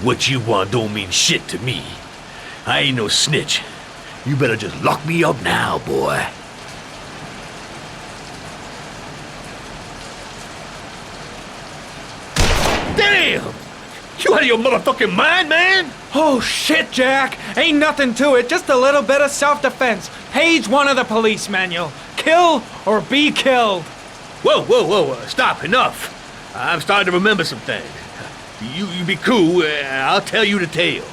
What you want don't mean shit to me. I ain't no snitch. You better just lock me up now, boy. Damn! You out of your motherfucking mind, man? Oh shit, Jack. Ain't nothing to it. Just a little bit of self-defense. Page 1 of the police manual. Kill or be killed. Whoa. Stop, enough. I'm starting to remember some things. You be cool, I'll tell you the tale.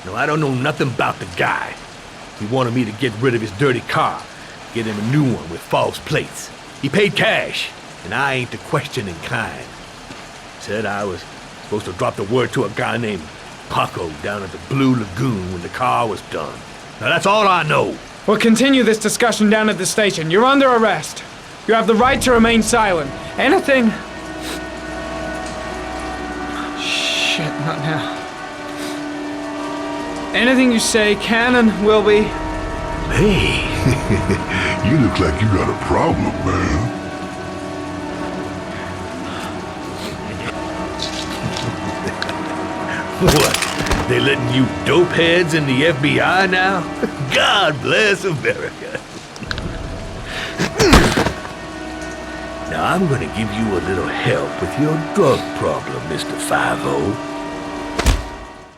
No, I don't know nothing about the guy. He wanted me to get rid of his dirty car, get him a new one with false plates. He paid cash, and I ain't the questioning kind. Said I was supposed to drop the word to a guy named Paco down at the Blue Lagoon when the car was done. Now that's all I know. We'll continue this discussion down at the station. You're under arrest. You have the right to remain silent. Anything... Shit, not now. Anything you say can and will be... Hey, you look like you got a problem, man. What? They letting you dope heads in the FBI now? God bless America. Now I'm gonna give you a little help with your drug problem, Mr. 5-0.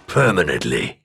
Permanently.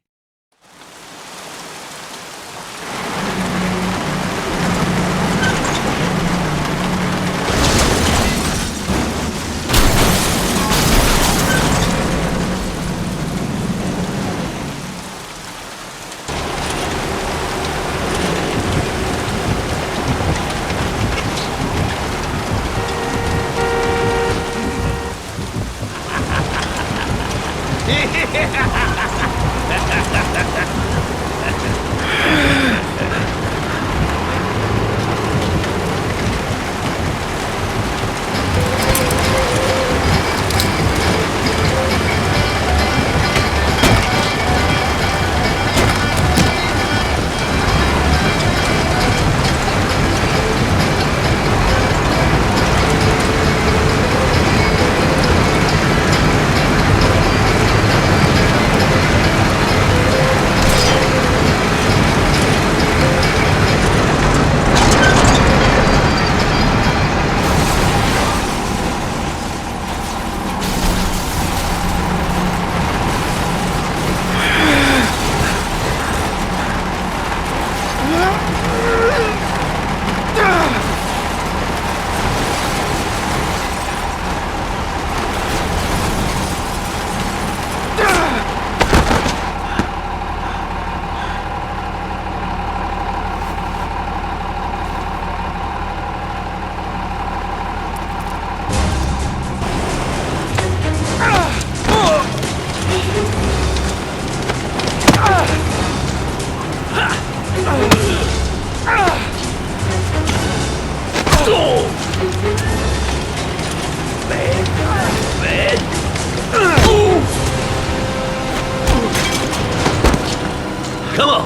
Come on.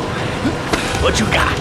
What you got?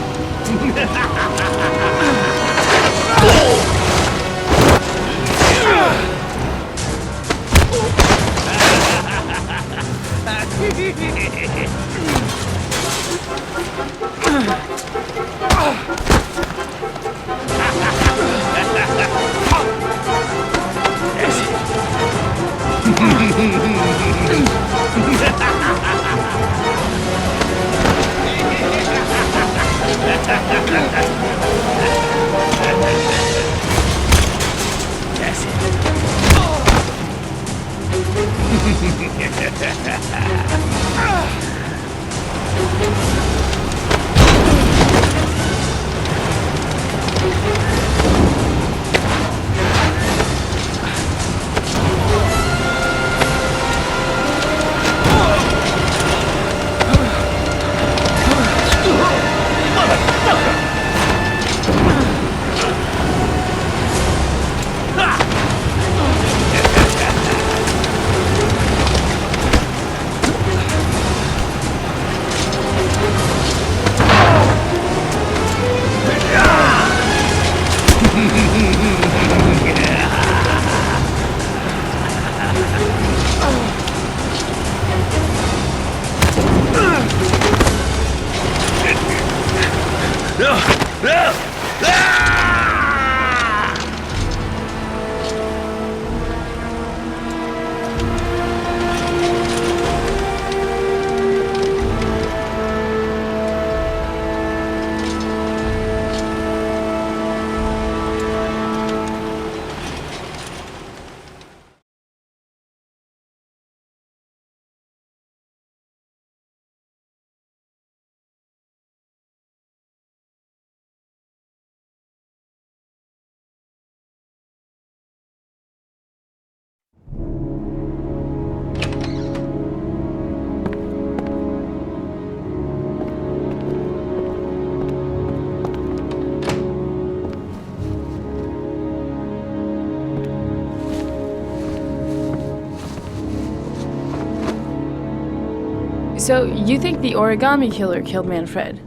So, you think the origami killer killed Manfred?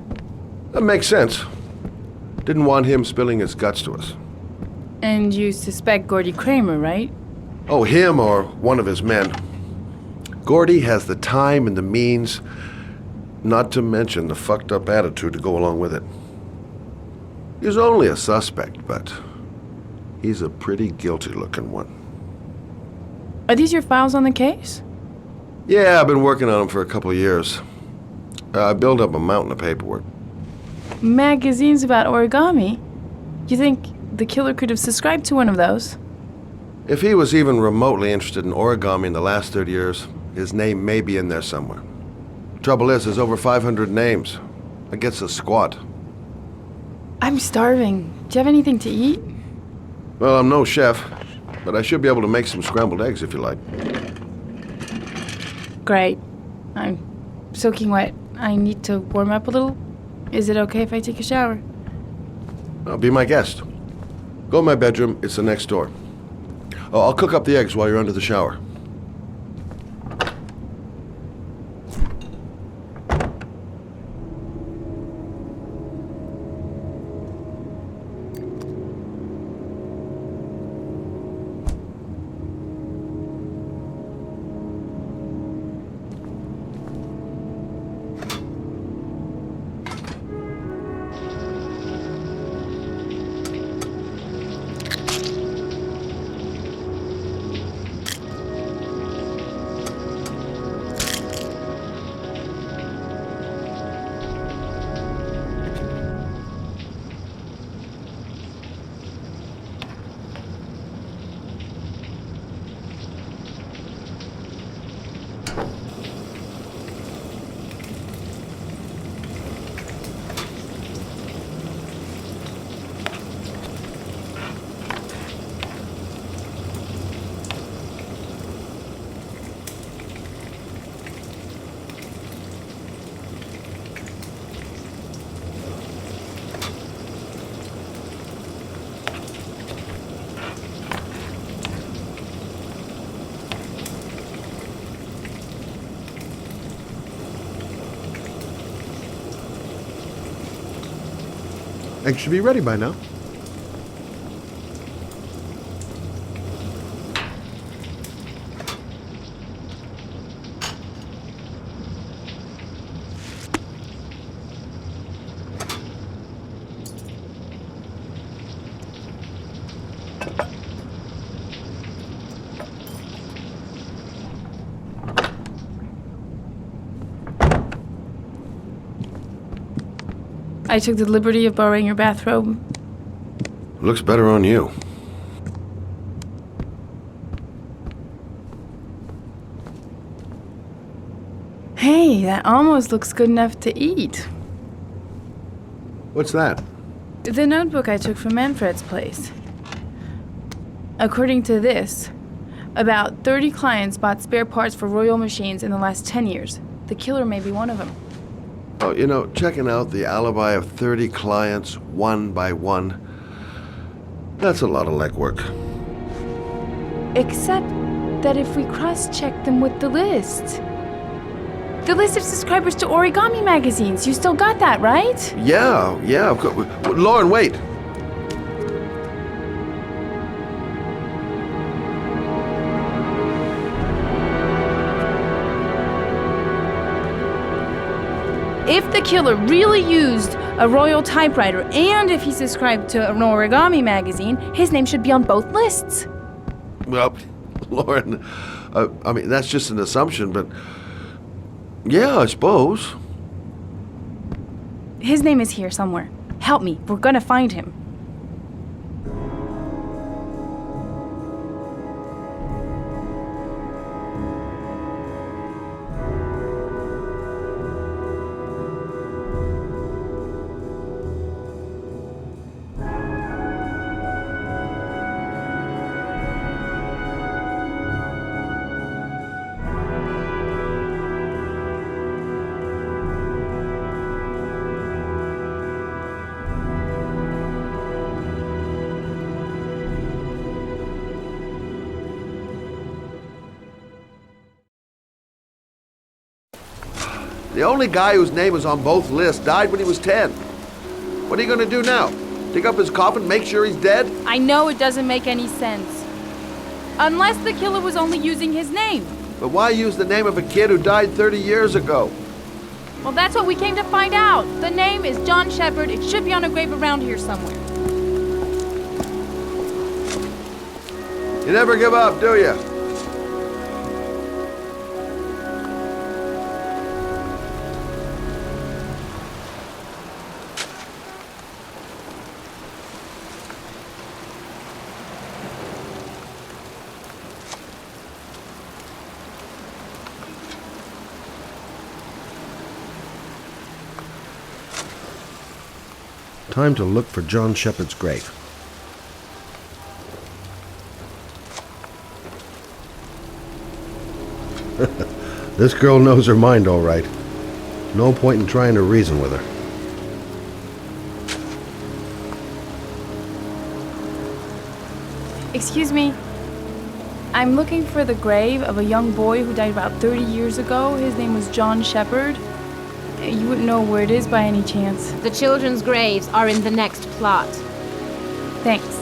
That makes sense. Didn't want him spilling his guts to us. And you suspect Gordy Kramer, right? Oh, him or one of his men. Gordy has the time and the means, not to mention the fucked up attitude to go along with it. He's only a suspect, but he's a pretty guilty looking one. Are these your files on the case? Yeah, I've been working on him for a couple of years. I built up a mountain of paperwork. Magazines about origami? You think the killer could have subscribed to one of those? If he was even remotely interested in origami in the last 30 years, his name may be in there somewhere. Trouble is, there's over 500 names. That gets us squat. I'm starving. Do you have anything to eat? Well, I'm no chef, but I should be able to make some scrambled eggs if you like. Great. I'm soaking wet. I need to warm up a little. Is it okay if I take a shower? Be my guest. Go in my bedroom. It's the next door. Oh, I'll cook up the eggs while you're under the shower. Eggs should be ready by now. I took the liberty of borrowing your bathrobe. Looks better on you. Hey, that almost looks good enough to eat. What's that? The notebook I took from Manfred's place. According to this, about 30 clients bought spare parts for Royal machines in the last 10 years. The killer may be one of them. Oh, you know, checking out the alibi of 30 clients one by one, that's a lot of legwork. Except that if we cross-check them with the list of subscribers to Origami magazines, you still got that, right? Yeah, of course. Lauren, wait. If the killer really used a Royal typewriter and if he subscribed to an Origami magazine, his name should be on both lists. Well, Lauren, I mean, that's just an assumption, but yeah, I suppose. His name is here somewhere. Help me, we're gonna find him. The only guy whose name was on both lists died when he was 10. What are you gonna do now? Dig up his coffin, make sure he's dead? I know it doesn't make any sense. Unless the killer was only using his name. But why use the name of a kid who died 30 years ago? Well, that's what we came to find out. The name is John Shepard. It should be on a grave around here somewhere. You never give up, do you? Time to look for John Shepard's grave. This girl knows her mind all right. No point in trying to reason with her. Excuse me. I'm looking for the grave of a young boy who died about 30 years ago. His name was John Shepard. You wouldn't know where it is by any chance. The children's graves are in the next plot. Thanks.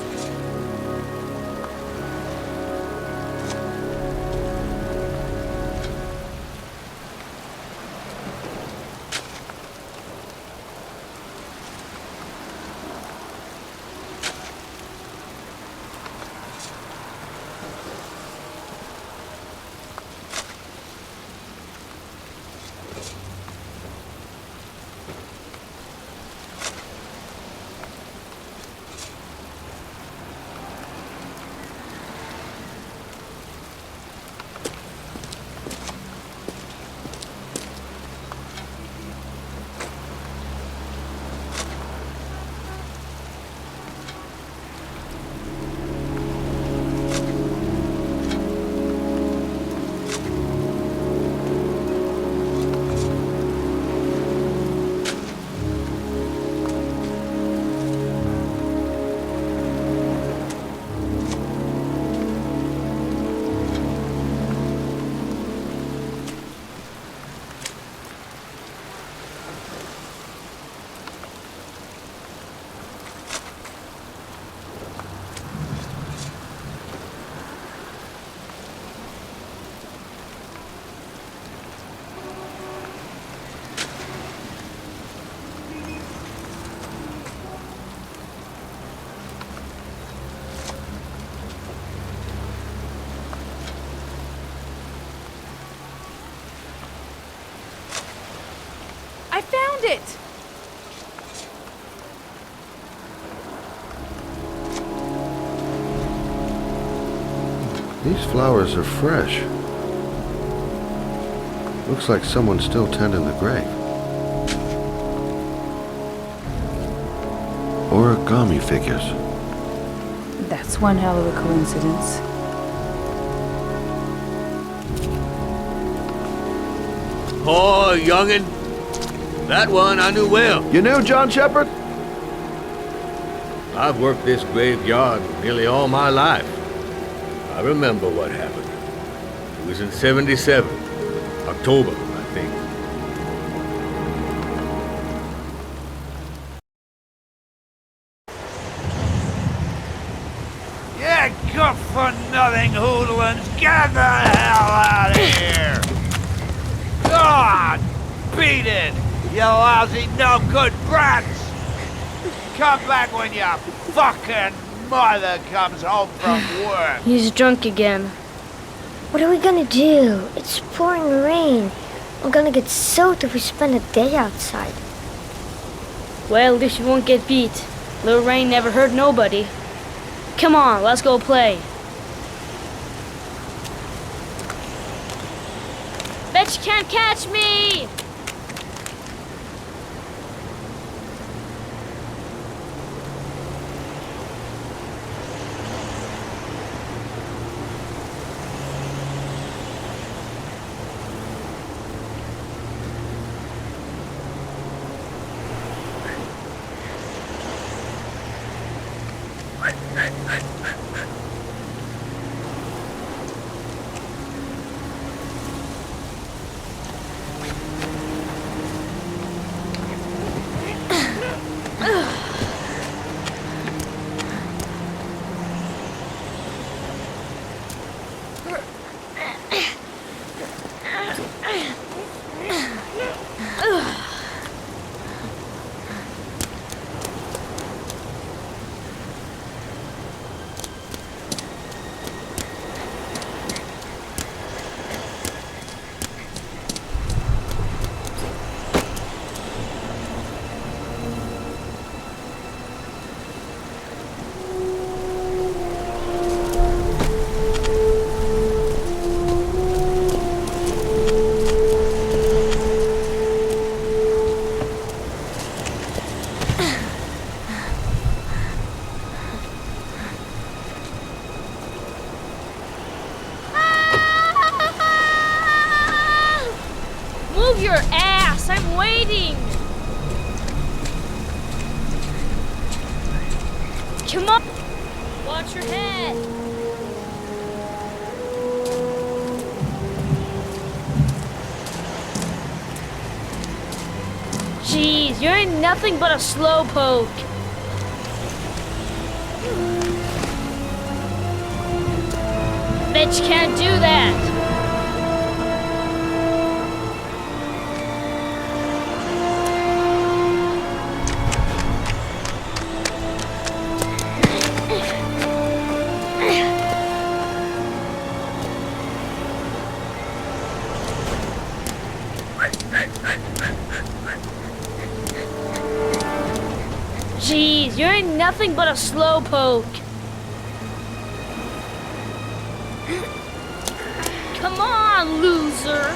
found it! These flowers are fresh. Looks like someone's still tending the grave. Origami figures. That's one hell of a coincidence. Oh, youngin'. That one I knew well. You knew John Shepard? I've worked this graveyard nearly all my life. I remember what happened. It was in 77. October, I think. Yeah, good-for-nothing hoodlums, get the hell out of here! God, beat it, you lousy no-good brats! Come back when your fucking mother comes home from work. He's drunk again. What are we gonna do? It's pouring rain. We're gonna get soaked if we spend a day outside. Well, at least you won't get beat. Little rain never hurt nobody. Come on, let's go play. Bet you can't catch me! Move your ass! I'm waiting! Come on! Watch your head! Jeez, you ain't nothing but a slowpoke. Bet you can't do that. Jeez, you ain't nothing but a slowpoke. Come on, loser!